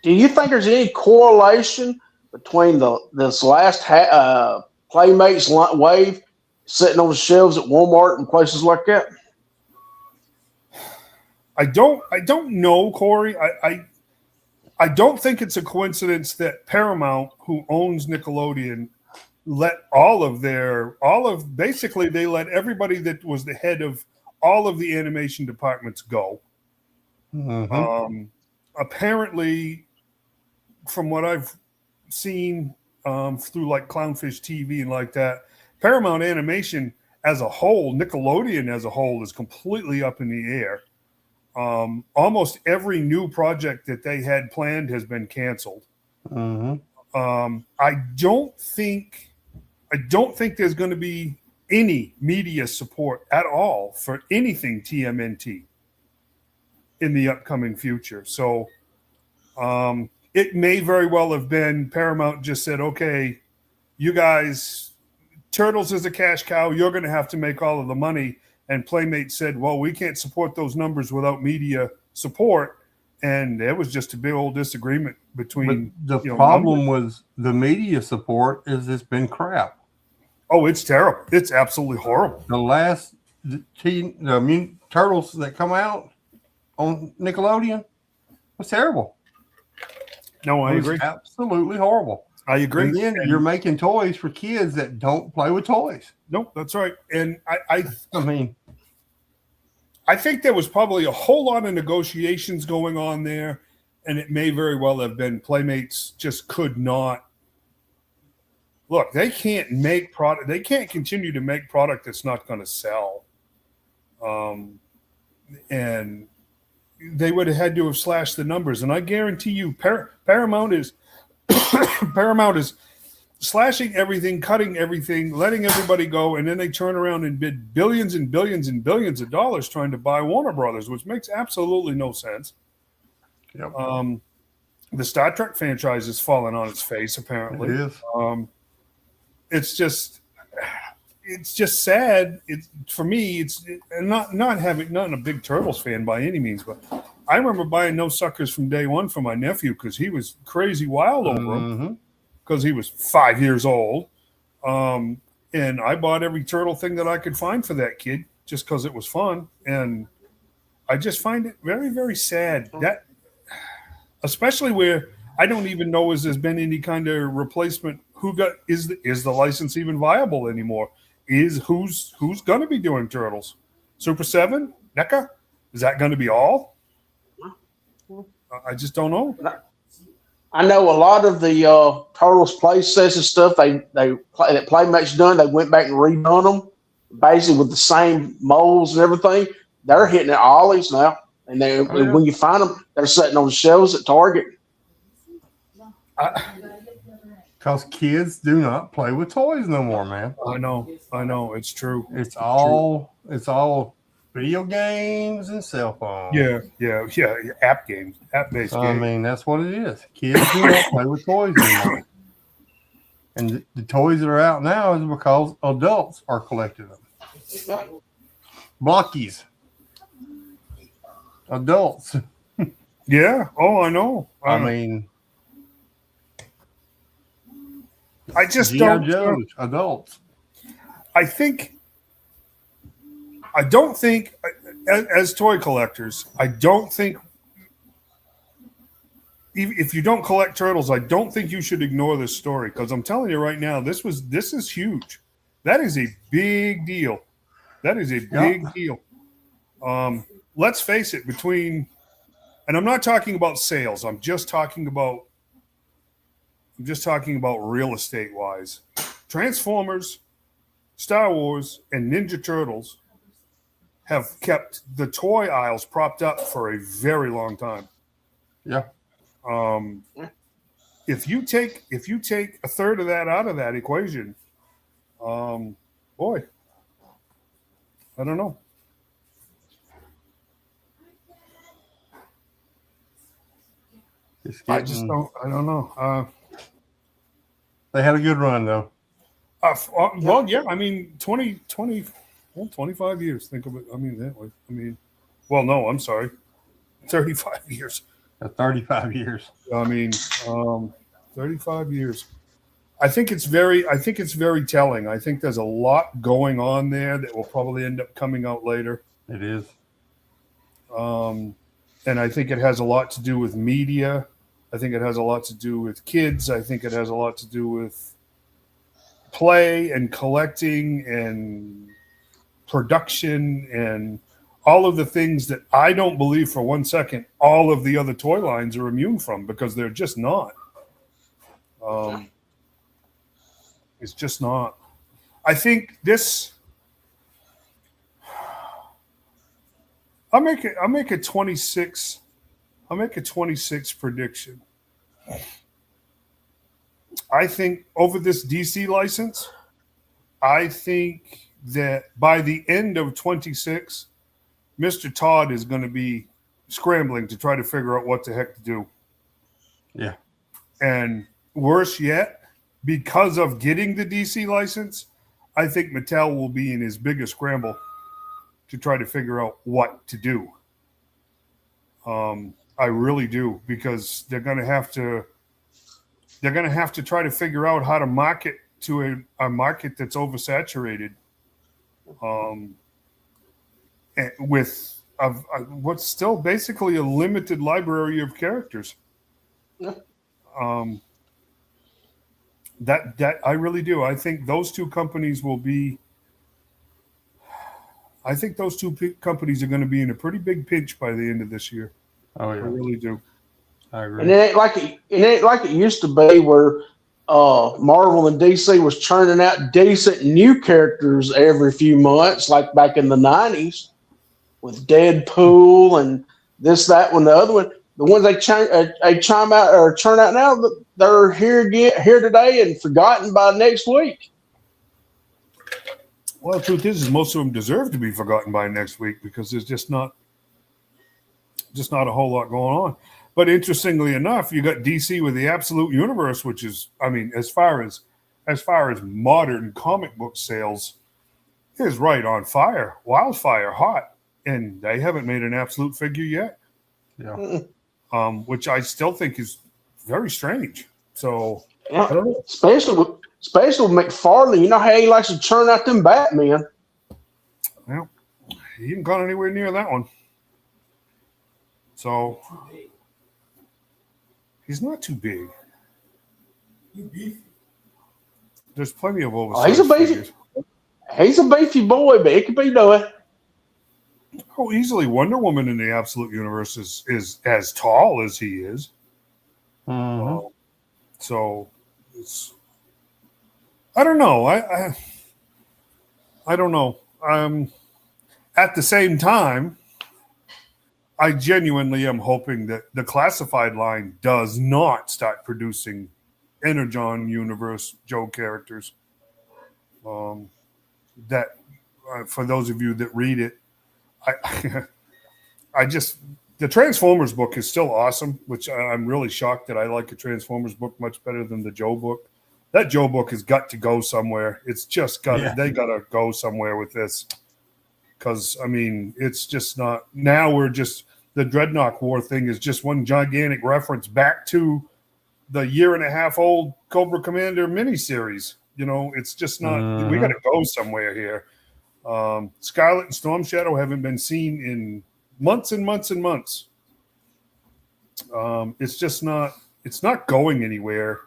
Speaker 3: you think there's any correlation between this last Playmates wave sitting on the shelves at Walmart and places like that?
Speaker 1: I don't know, Corey. I don't think it's a coincidence that Paramount, who owns Nickelodeon, let basically they let everybody that was the head of all of the animation departments go.
Speaker 2: Mm-hmm.
Speaker 1: Apparently, from what I've seen through like Clownfish TV and like that, Paramount Animation as a whole, Nickelodeon as a whole, is completely up in the air. Almost every new project that they had planned has been canceled.
Speaker 2: Mm-hmm.
Speaker 1: I don't think there's going to be any media support at all for anything TMNT in the upcoming future. So it may very well have been Paramount just said, okay, you guys, Turtles is a cash cow. You're going to have to make all of the money. And Playmates said, well, we can't support those numbers without media support. And there was just a big old disagreement between.
Speaker 2: But the problem was the media support is it's been crap.
Speaker 1: Oh, it's terrible. It's absolutely horrible.
Speaker 2: The last Turtles that come out on Nickelodeon was terrible.
Speaker 1: No, I agree.
Speaker 2: Absolutely horrible.
Speaker 1: I agree.
Speaker 2: And then you're making toys for kids that don't play with toys.
Speaker 1: Nope, that's right. And I
Speaker 2: mean,
Speaker 1: I think there was probably a whole lot of negotiations going on there, and it may very well have been Playmates just could not. Look, they can't make product. They can't continue to make product that's not going to sell. And they would have had to have slashed the numbers. And I guarantee you, Paramount is slashing everything, cutting everything, letting everybody go, and then they turn around and bid billions and billions and billions of dollars trying to buy Warner Brothers, which makes absolutely no sense.
Speaker 2: Yep.
Speaker 1: The Star Trek franchise has fallen on its face, apparently.
Speaker 2: It is.
Speaker 1: It's just sad. It's for me. It's not a big Turtles fan by any means, but I remember buying No Suckers from day one for my nephew because he was crazy wild over them because he was 5 years old, and I bought every turtle thing that I could find for that kid just because it was fun, and I just find it very, very sad that, especially where I don't even know if there's been any kind of replacement. Is the license even viable anymore? Who's going to be doing Turtles? Super 7? NECA? Is that going to be all? I just don't know.
Speaker 3: I know a lot of the Turtles play sets and stuff that Playmates done. They went back and redone them, basically with the same molds and everything. They're hitting at Ollie's now, and when you find them, they're sitting on the shelves at Target.
Speaker 2: Because kids do not play with toys no more, man.
Speaker 1: I know, it's true.
Speaker 2: It's all video games and cell phones.
Speaker 1: Yeah. App-based games.
Speaker 2: I mean, that's what it is. Kids do not play with toys anymore. And the toys that are out now is because adults are collecting them. Blockies. Adults.
Speaker 1: Yeah. Oh, I know.
Speaker 2: I mean,
Speaker 1: I just
Speaker 2: G.I.
Speaker 1: don't.
Speaker 2: Joes, adults.
Speaker 1: I don't think, as toy collectors, I don't think, if you don't collect turtles, I don't think you should ignore this story, because I'm telling you right now, this is huge. That is a big deal. Deal. Let's face it, and I'm not talking about sales. I'm just talking about real estate wise. Transformers, Star Wars, and Ninja Turtles have kept the toy aisles propped up for a very long time.
Speaker 2: Yeah.
Speaker 1: If you take a third of that out of that equation, boy, I don't know. I don't know.
Speaker 2: They had a good run though.
Speaker 1: Well, yeah. I mean, 25 years. Think of it. I mean, that way. I mean, well, no, I'm sorry. 35 years.
Speaker 2: 35 years.
Speaker 1: I mean, 35 years. I think it's very telling. I think there's a lot going on there that will probably end up coming out later.
Speaker 2: It is.
Speaker 1: And I think it has a lot to do with media. I think it has a lot to do with kids. I think it has a lot to do with play and collecting and production and all of the things that I don't believe for one second all of the other toy lines are immune from, because they're just not. It's just not. I think this. I'll make a 26. I'll make a 26 prediction. I think over this DC license, I think that by the end of 26, Mr. Todd is going to be scrambling to try to figure out what the heck to do.
Speaker 2: Yeah.
Speaker 1: And worse yet, because of getting the DC license, I think Mattel will be in his biggest scramble to try to figure out what to do. I really do, because they're going to have to try to figure out how to market to a market that's oversaturated, with what's still basically a limited library of characters.
Speaker 3: Yeah.
Speaker 1: That I really do. I think those two companies will be. I think those two companies are going to be in a pretty big pinch by the end of this year.
Speaker 2: Oh
Speaker 1: I
Speaker 2: yeah,
Speaker 1: really do.
Speaker 2: I agree.
Speaker 3: And it ain't like it used to be, where Marvel and DC was churning out decent new characters every few months, like back in the 90s with Deadpool and this, that one, the other one. The ones they churn out now, they're here today and forgotten by next week.
Speaker 1: Well, the truth is most of them deserve to be forgotten by next week, because there's just not a whole lot going on. But interestingly enough, you got DC with the Absolute Universe, which is, I mean, as far as modern comic book sales, is right on fire, wildfire hot, and they haven't made an Absolute figure yet.
Speaker 2: Yeah.
Speaker 1: Which I still think is very strange. So
Speaker 3: Yeah.
Speaker 1: I don't know.
Speaker 3: Especially with McFarlane, you know how he likes to churn out them Batman.
Speaker 1: Well, he hasn't gone anywhere near that one. So he's not too big. There's plenty of oversized
Speaker 3: He's a beefy.
Speaker 1: figures.
Speaker 3: He's a beefy boy, but it could be done.
Speaker 1: Oh, easily Wonder Woman in the Absolute Universe is as tall as he is.
Speaker 2: Mhm.
Speaker 1: So it's. I don't know. I don't know. At the same time, I genuinely am hoping that the classified line does not start producing Energon Universe Joe characters. That for those of you that read it, I just, the Transformers book is still awesome, which I'm really shocked that I like a Transformers book much better than the Joe book. That Joe book has got to go somewhere. It's just got to, they got to go somewhere with this, because I mean, it's just not. Now we're just, the Dreadnought War thing is just one gigantic reference back to the 1.5 year old Cobra Commander miniseries. You know, it's just not. We got to go somewhere here. Scarlet and Storm Shadow haven't been seen in months and months and months. It's just not. It's not going anywhere.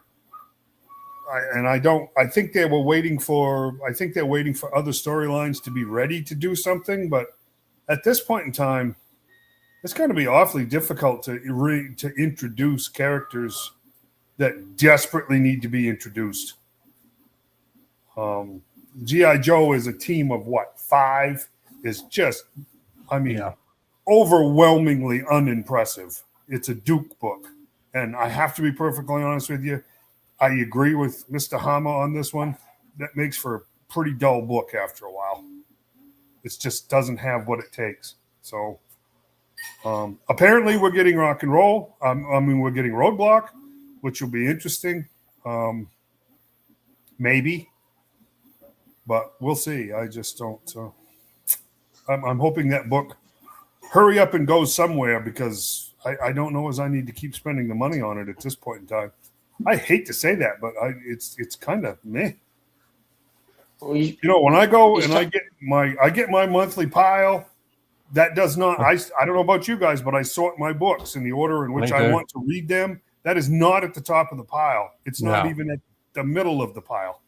Speaker 1: I think they were waiting for. I think they're waiting for other storylines to be ready to do something. But at this point in time, it's going to be awfully difficult to introduce characters that desperately need to be introduced. G.I. Joe is a team of 5 is just, I mean, overwhelmingly unimpressive. It's a Duke book. And I have to be perfectly honest with you. I agree with Mr. Hama on this one. That makes for a pretty dull book after a while. It just doesn't have what it takes. So apparently we're getting Rock and Roll. We're getting Roadblock, which will be interesting. Maybe. But we'll see. I just don't. I'm hoping that book hurry up and goes somewhere, because I don't know as I need to keep spending the money on it at this point in time. I hate to say that, but it's kind of meh.
Speaker 3: Well,
Speaker 1: you know, when I go and I get my monthly pile, That does not. I don't know about you guys, but I sort my books in the order in which
Speaker 2: Me
Speaker 1: I
Speaker 2: too.
Speaker 1: want to read them. That is not at the top of the pile. It's not
Speaker 2: No.
Speaker 1: even at the middle of the pile.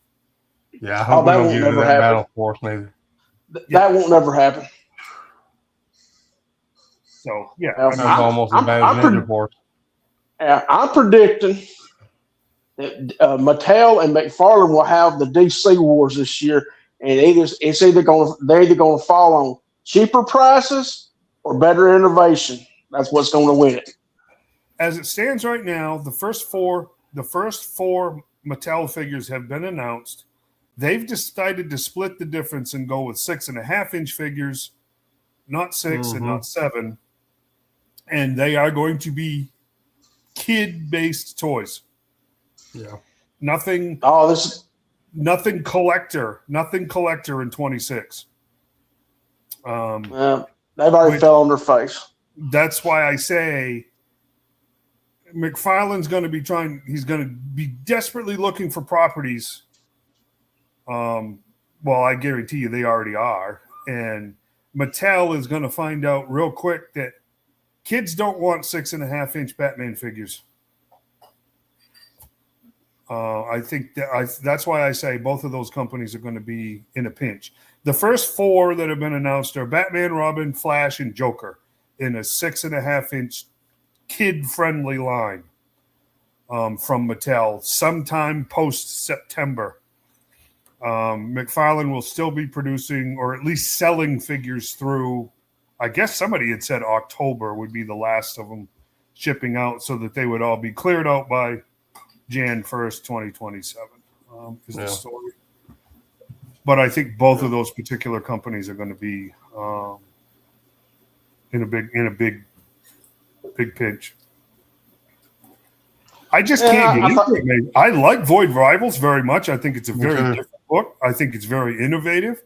Speaker 2: Yeah, I hope
Speaker 3: that
Speaker 2: we don't
Speaker 3: won't
Speaker 2: get into
Speaker 3: never
Speaker 2: that
Speaker 3: happen.
Speaker 2: battle force neither.
Speaker 3: That won't never happen.
Speaker 1: So yeah,
Speaker 3: Well,
Speaker 2: That's almost as bad as Ninja Force.
Speaker 3: I'm predicting that Mattel and McFarlane will have the DC Wars this year, and they're either going to fall on cheaper prices or better innovation. That's what's going to win it.
Speaker 1: as it stands right now, the first four Mattel figures have been announced. They've decided to split the difference and go with 6.5-inch figures, not 6 and not 7. And they are going to be kid-based toys.
Speaker 2: Yeah.
Speaker 1: Nothing collector in 26.
Speaker 3: They've already fell on their face.
Speaker 1: That's why I say McFarlane's going to be he's going to be desperately looking for properties. Well, I guarantee you they already are. And Mattel is going to find out real quick that kids don't want 6.5-inch Batman figures. I think that's why I say both of those companies are going to be in a pinch. The first 4 that have been announced are Batman, Robin, Flash, and Joker in a 6.5-inch kid-friendly line from Mattel sometime post-September. McFarlane will still be producing or at least selling figures through, I guess somebody had said October would be the last of them shipping out so that they would all be cleared out by Jan 1st, 2027 is the story. But I think both of those particular companies are going to be in a big pinch. I just can't get into it, man. I like Void Rivals very much. I think it's a very different book. I think it's very innovative.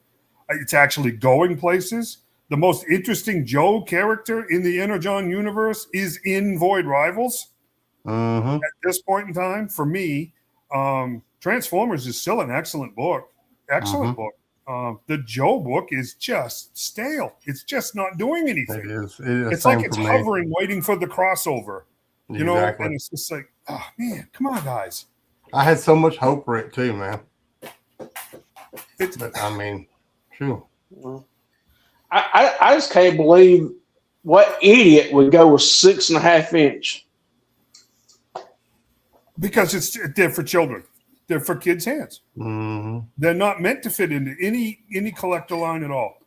Speaker 1: It's actually going places. The most interesting Joe character in the Energon universe is in Void Rivals. At this point in time, for me, Transformers is still an excellent book. Excellent book. The Joe book is just stale. It's just not doing anything.
Speaker 2: It is.
Speaker 1: It's like it's hovering, waiting for the crossover. You know, and it's just like, oh man, come on, guys.
Speaker 2: I had so much hope for it too, man. But I mean, sure.
Speaker 3: I just can't believe what idiot would go with 6.5-inch.
Speaker 1: Because they're for children. They're for kids' hands. They're not meant to fit into any collector line at all.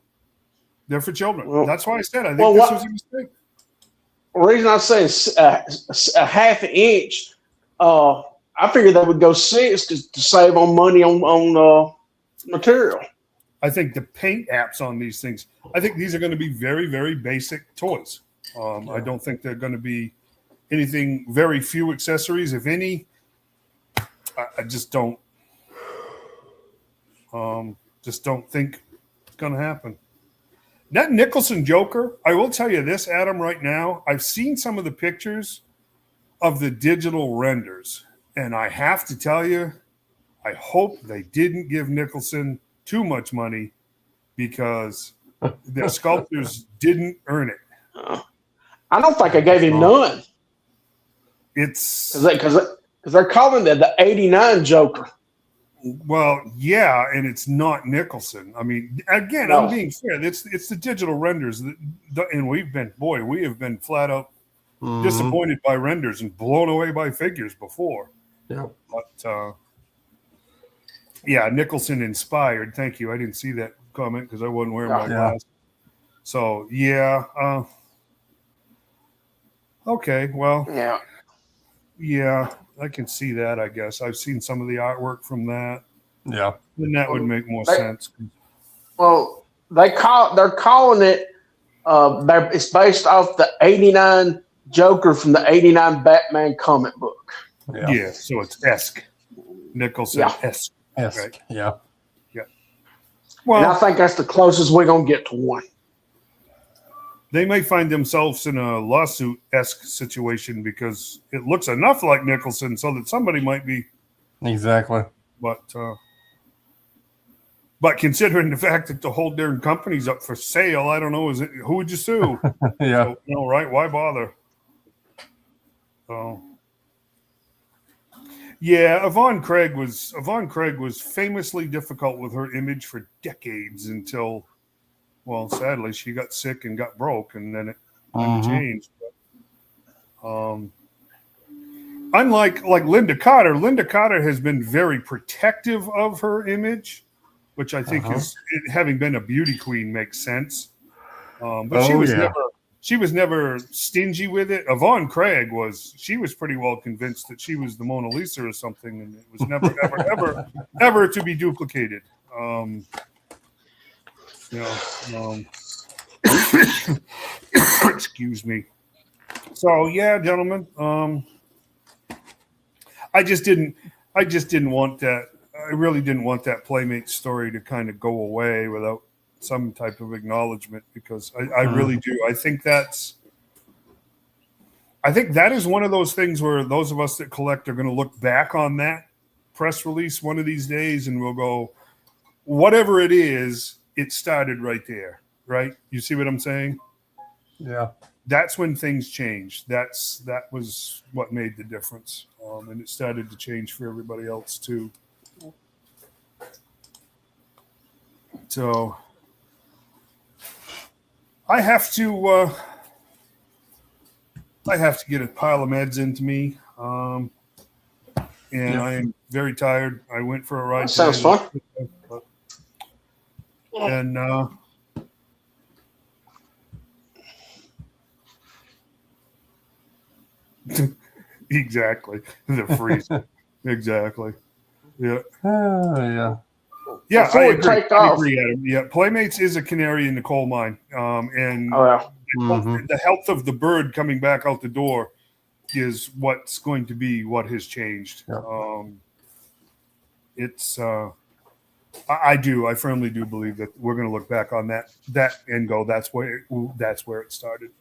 Speaker 1: They're for children.
Speaker 3: Well,
Speaker 1: that's why I said I think this was a mistake.
Speaker 3: The reason I say a half an inch, I figured they would go 6 to save on money on material.
Speaker 1: I think the paint apps on these things, I think these are going to be very, very basic toys. I don't think they're going to be anything, very few accessories, if any. I just don't think it's going to happen. That Nicholson Joker, I will tell you this, Adam, right now, I've seen some of the pictures of the digital renders, and I have to tell you, I hope they didn't give Nicholson too much money because their sculptors didn't earn it.
Speaker 3: I don't think I gave him none.
Speaker 1: It's
Speaker 3: because they're calling it the '89 Joker.
Speaker 1: Well, yeah, and it's not Nicholson. I mean, again, I'm being fair. It's the digital renders, and we have been flat out disappointed by renders and blown away by figures before.
Speaker 2: Yeah,
Speaker 1: but yeah, Nicholson inspired. Thank you. I didn't see that comment because I wasn't wearing my glasses. So yeah, okay. Well, yeah, I can see that. I guess I've seen some of the artwork from that.
Speaker 2: Yeah,
Speaker 1: then that would make more sense.
Speaker 3: Well, they're calling it. It's based off the '89 Joker from the '89 Batman comic book.
Speaker 1: Yeah, so it's esque. Nicholson esque.
Speaker 2: Right? Yeah.
Speaker 3: Well, and I think that's the closest we're gonna get to one.
Speaker 1: They may find themselves in a lawsuit-esque situation because it looks enough like Nicholson so that somebody might be.
Speaker 2: Exactly.
Speaker 1: But But considering the fact that the whole darn company's up for sale, I don't know. Who would you sue?
Speaker 2: Yeah.
Speaker 1: So, right? Why bother? So, yeah, Yvonne Craig was famously difficult with her image for decades until, well, sadly, she got sick and got broke, and then it kind of changed. But, unlike Linda Cotter has been very protective of her image, which I think is, having been a beauty queen, makes sense. But she was never stingy with it. Yvonne Craig was pretty well convinced that she was the Mona Lisa or something, and it was never, ever, ever to be duplicated. Excuse me. So yeah, gentlemen, I just didn't want that. I really didn't want that Playmate story to kind of go away without some type of acknowledgement, because I really do. I think that is one of those things where those of us that collect are going to look back on that press release one of these days and we'll go, whatever it is, it started right there, right? You see what I'm saying?
Speaker 2: Yeah.
Speaker 1: That's when things changed. That was what made the difference. And it started to change for everybody else too. So I have to get a pile of meds into me. And I am very tired. I went for a ride.
Speaker 3: That sounds fun.
Speaker 1: And exactly. The freeze. Exactly. Yeah.
Speaker 2: Yeah.
Speaker 1: Yeah,
Speaker 3: Before
Speaker 1: I
Speaker 3: we
Speaker 1: agree.
Speaker 3: take off.
Speaker 1: Adam. Yeah, Playmates is a canary in the coal mine. And the health of the bird coming back out the door is what's going to be what has changed.
Speaker 2: Yeah.
Speaker 1: It's I firmly do believe that we're going to look back on that and go, that's where it started.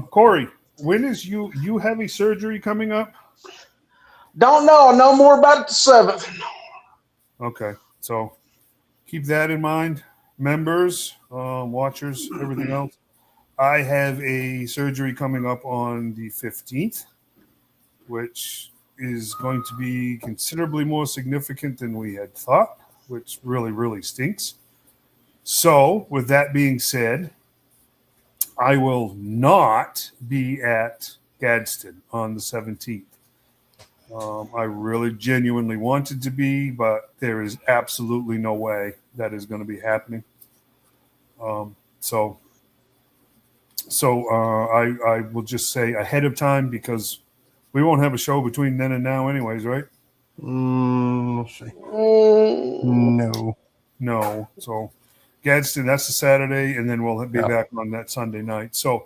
Speaker 1: Corey, when is you have a surgery coming up?
Speaker 3: Don't know. I'll know more about it the 7th.
Speaker 1: Okay, so keep that in mind, members, watchers, everything else. I have a surgery coming up on the 15th, which is going to be considerably more significant than we had thought, which really, really stinks. So, with that being said, I will not be at Gadsden on the 17th. I really genuinely wanted to be, but there is absolutely no way that is going to be happening. So I will just say ahead of time, because we won't have a show between then and now anyways, right?
Speaker 2: We'll see. No.
Speaker 1: So Gadsden, that's the Saturday, and then we'll be back on that Sunday night. So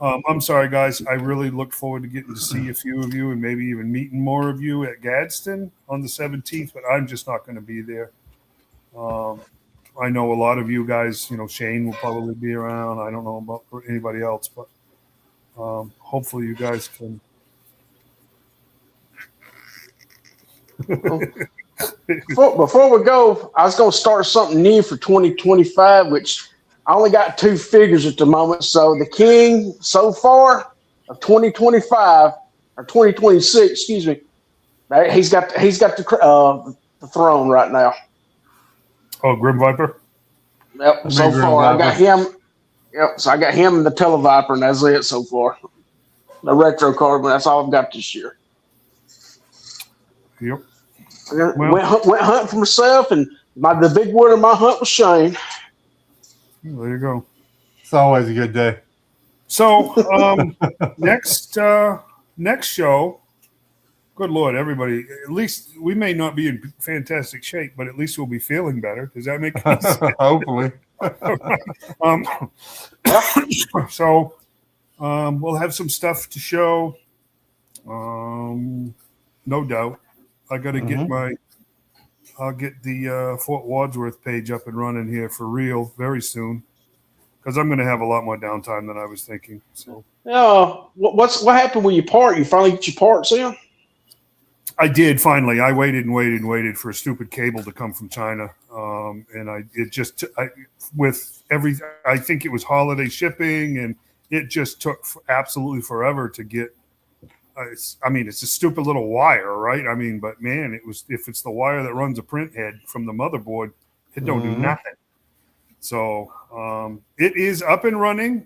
Speaker 1: I'm sorry, guys. I really look forward to getting to see a few of you and maybe even meeting more of you at Gadsden on the 17th, but I'm just not going to be there. I know a lot of you guys, Shane will probably be around. I don't know about anybody else, but hopefully you guys can.
Speaker 3: Before we go, I was going to start something new for 2025, which I only got 2 figures at the moment. So the king so far of 2025 or 2026, excuse me, he's got the throne right now.
Speaker 1: Oh, Grim Viper.
Speaker 3: Yep. So far, I got him. Yep. So I got him and the Televiper, and that's it so far. The retro card, but that's all I've got this year.
Speaker 1: Yep.
Speaker 3: Went hunting for myself, and the big word of my hunt was Shane.
Speaker 1: There you go.
Speaker 2: It's always a good day.
Speaker 1: So next show, good Lord, everybody, at least we may not be in fantastic shape, but at least we'll be feeling better. Does that make sense?
Speaker 2: Hopefully.
Speaker 1: So we'll have some stuff to show. No doubt. I got to get I'll get the Fort Wadsworth page up and running here for real very soon, because I'm going to have a lot more downtime than I was thinking. So,
Speaker 3: what happened with your part? You finally get your parts in?
Speaker 1: I did finally. I waited and waited and waited for a stupid cable to come from China, and I think it was holiday shipping, and it just took absolutely forever to get. It's a stupid little wire, right? I mean, but man, if it's the wire that runs a print head from the motherboard, it don't do nothing. So it is up and running.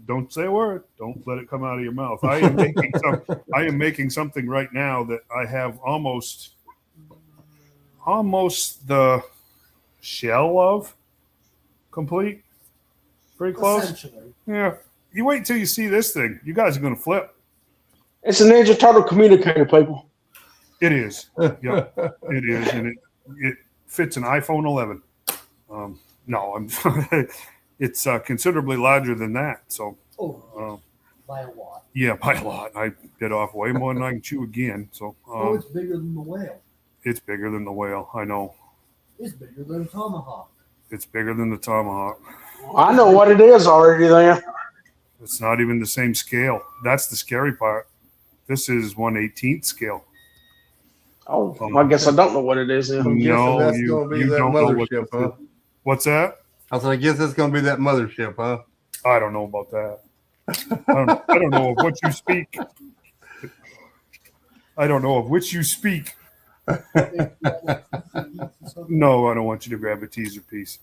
Speaker 1: Don't say a word. Don't let it come out of your mouth. I am making something right now that I have almost the shell of complete. Pretty close.
Speaker 4: Essentially.
Speaker 1: Yeah. You wait till you see this thing. You guys are going to flip.
Speaker 3: It's a Ninja Turtle communicator, people.
Speaker 1: It is. Yeah, it is. And it fits an iPhone 11. No, it's considerably larger than that. So,
Speaker 4: By a lot.
Speaker 1: Yeah, by a lot. I bit off way more than I can chew again. So,
Speaker 4: It's bigger than the whale.
Speaker 1: It's bigger than the whale. I know.
Speaker 4: It's bigger than a tomahawk.
Speaker 1: It's bigger than the tomahawk.
Speaker 3: I know what it is already there.
Speaker 1: It's not even the same scale. That's the scary part. This is 1/18th scale.
Speaker 3: Oh, I guess I don't know what it is then.
Speaker 1: No,
Speaker 2: that's
Speaker 1: you
Speaker 2: going to be
Speaker 1: you
Speaker 2: that
Speaker 1: don't know what
Speaker 2: mothership, huh?
Speaker 1: What's that?
Speaker 2: I guess that's going to be that mothership, huh?
Speaker 1: I don't know about that. I don't know of what you speak. I don't know of which you speak. No, I don't want you to grab a teaser piece.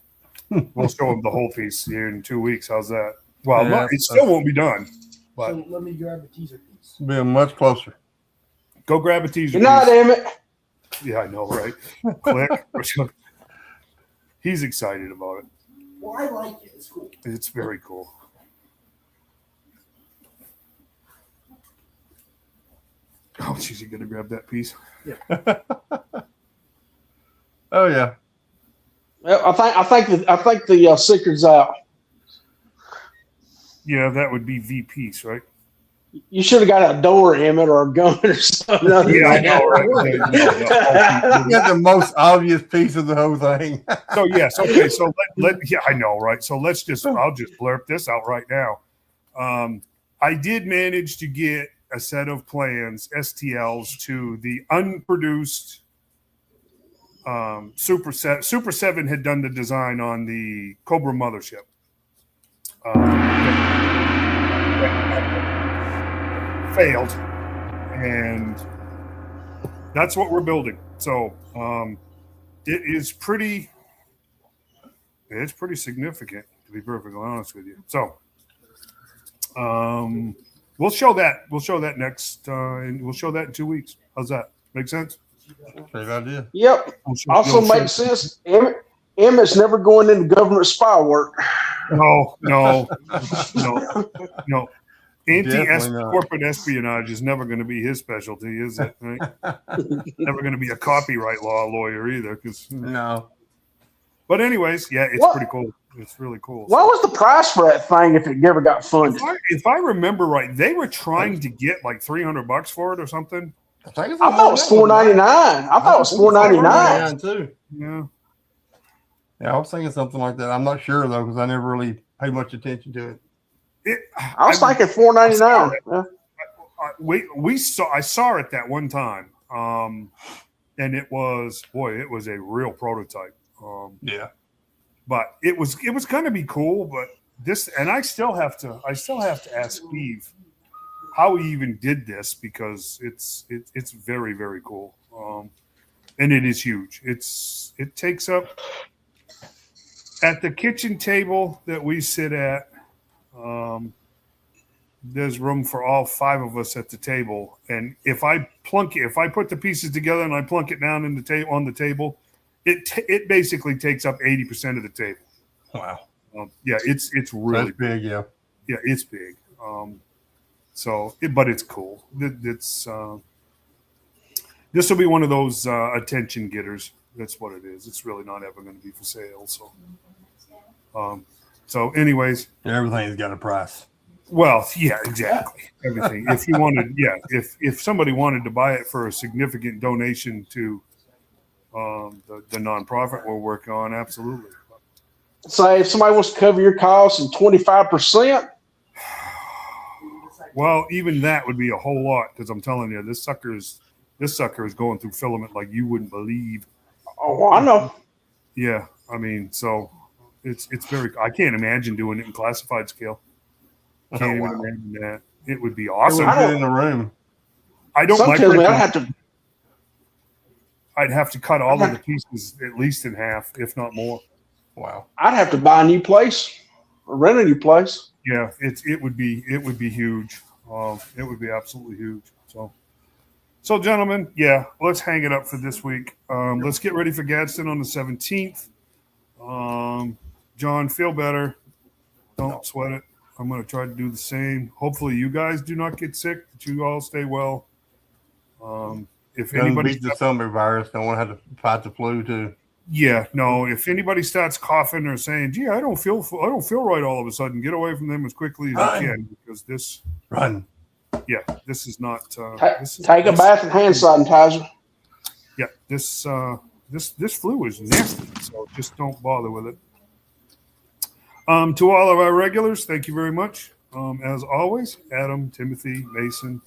Speaker 1: We'll show them the whole piece here in 2 weeks. How's that? Well,
Speaker 2: Yeah,
Speaker 1: it still won't be done. But
Speaker 4: So let me grab a teaser piece.
Speaker 2: Being much closer.
Speaker 1: go grab a teaser
Speaker 3: Good night,
Speaker 1: piece.
Speaker 3: Emmett.
Speaker 1: Yeah, I know, right? Click. He's excited about it.
Speaker 4: Well, I like it. It's cool.
Speaker 1: It's very cool. Oh, jeez, you gonna grab that piece?
Speaker 2: Oh yeah.
Speaker 3: Well, I think the secret's out.
Speaker 1: Yeah, that would be V piece, right?
Speaker 3: You should have got a door, Emmett, or a gun or something.
Speaker 1: Yeah, I know, right?
Speaker 2: You got the most obvious piece of the whole thing.
Speaker 1: So yes, okay. So yeah, I know, right? So I'll just blurb this out right now. I did manage to get a set of plans, STLs, to the unproduced Super 7. Super 7 had done the design on the Cobra mothership. Failed, and that's what we're building. So it is pretty significant, to be perfectly honest with you. So we'll show that next and we'll show that in 2 weeks. How's that? Make sense?
Speaker 2: Great idea.
Speaker 3: Yep. Also makes sense. Emmett's never going into government spy work.
Speaker 1: No.
Speaker 2: Definitely not.
Speaker 1: Corporate espionage is never going to be his specialty, is it? Right? Never going to be a copyright law lawyer either.
Speaker 2: No.
Speaker 1: But anyways, yeah, it's pretty cool. It's really cool.
Speaker 3: What was the price for that thing if it never got funded?
Speaker 1: If I remember right, they were trying to get like $300 for it or something.
Speaker 3: I thought it was $4.99. I thought it was $4.99
Speaker 2: too.
Speaker 1: Yeah.
Speaker 2: Yeah, I was thinking something like that. I'm not sure though because I never really paid much attention to it.
Speaker 3: I was thinking $4.99. Yeah.
Speaker 1: I saw it that one time, and it was a real prototype.
Speaker 2: Yeah,
Speaker 1: but it was going to be cool. But I still have to ask Steve how he even did this because it's very, very cool, and it is huge. It takes up at the kitchen table that we sit at. There's room for all 5 of us at the table, and if I put the pieces together and I plunk it down on the table, it basically takes up 80% of the table.
Speaker 2: wow.
Speaker 1: Yeah, it's really
Speaker 2: That's big. Yeah,
Speaker 1: yeah, it's big. But it's cool. This will be one of those attention getters. That's what it is. It's really not ever going to be for sale. So anyways,
Speaker 2: everything's got a price.
Speaker 1: well, yeah, exactly. Everything. If you wanted, yeah, if somebody wanted to buy it for a significant donation to the nonprofit we're working on, absolutely.
Speaker 3: Say if somebody wants to cover your costs and 25%.
Speaker 1: Well, even that would be a whole lot because I'm telling you, this sucker's This sucker is going through filament like you wouldn't believe.
Speaker 3: Oh, well, I know.
Speaker 1: Yeah, I mean, so it's very. I can't imagine doing it in classified scale. Can't even imagine that. It would be
Speaker 2: It
Speaker 1: awesome.
Speaker 2: would fit in the room.
Speaker 1: I don't
Speaker 3: Some
Speaker 1: like.
Speaker 3: tells me
Speaker 1: I'd have to cut all of the pieces at least in half, if not more.
Speaker 2: Wow.
Speaker 3: I'd have to buy a new place or rent a new place.
Speaker 1: Yeah, it would be huge. It would be absolutely huge. So gentlemen, yeah, let's hang it up for this week. Let's get ready for Gadsden on the 17th. John, feel better. Don't sweat it. I'm going to try to do the same. Hopefully, you guys do not get sick. That you all stay well. If anybody
Speaker 2: beat the summer virus, don't want to have to fight the flu too.
Speaker 1: Yeah, no. If anybody starts coughing or saying, "Gee, I don't feel right," all of a sudden, get away from them as quickly as you can, because this is not.
Speaker 3: Take a bath and hand sanitizer.
Speaker 1: Yeah, this flu is nasty, so just don't bother with it. To all of our regulars, thank you very much. As always, Adam, Timothy, Mason.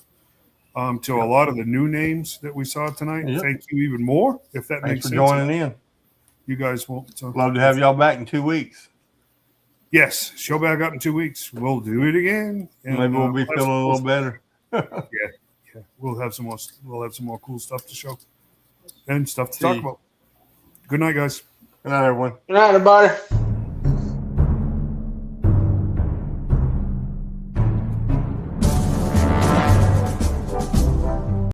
Speaker 1: To a lot of the new names that we saw tonight, thank you even more. If that makes sense.
Speaker 2: Thanks for joining in.
Speaker 1: You guys won't.
Speaker 2: Love to have y'all back in 2 weeks.
Speaker 1: Yes, show back up in 2 weeks. We'll do it again. And,
Speaker 2: maybe we'll be feeling a little better.
Speaker 1: Yeah. We'll have some more. We'll have some more cool stuff to show and stuff to talk about. Good night, guys.
Speaker 2: Good night, everyone.
Speaker 3: Good night, everybody.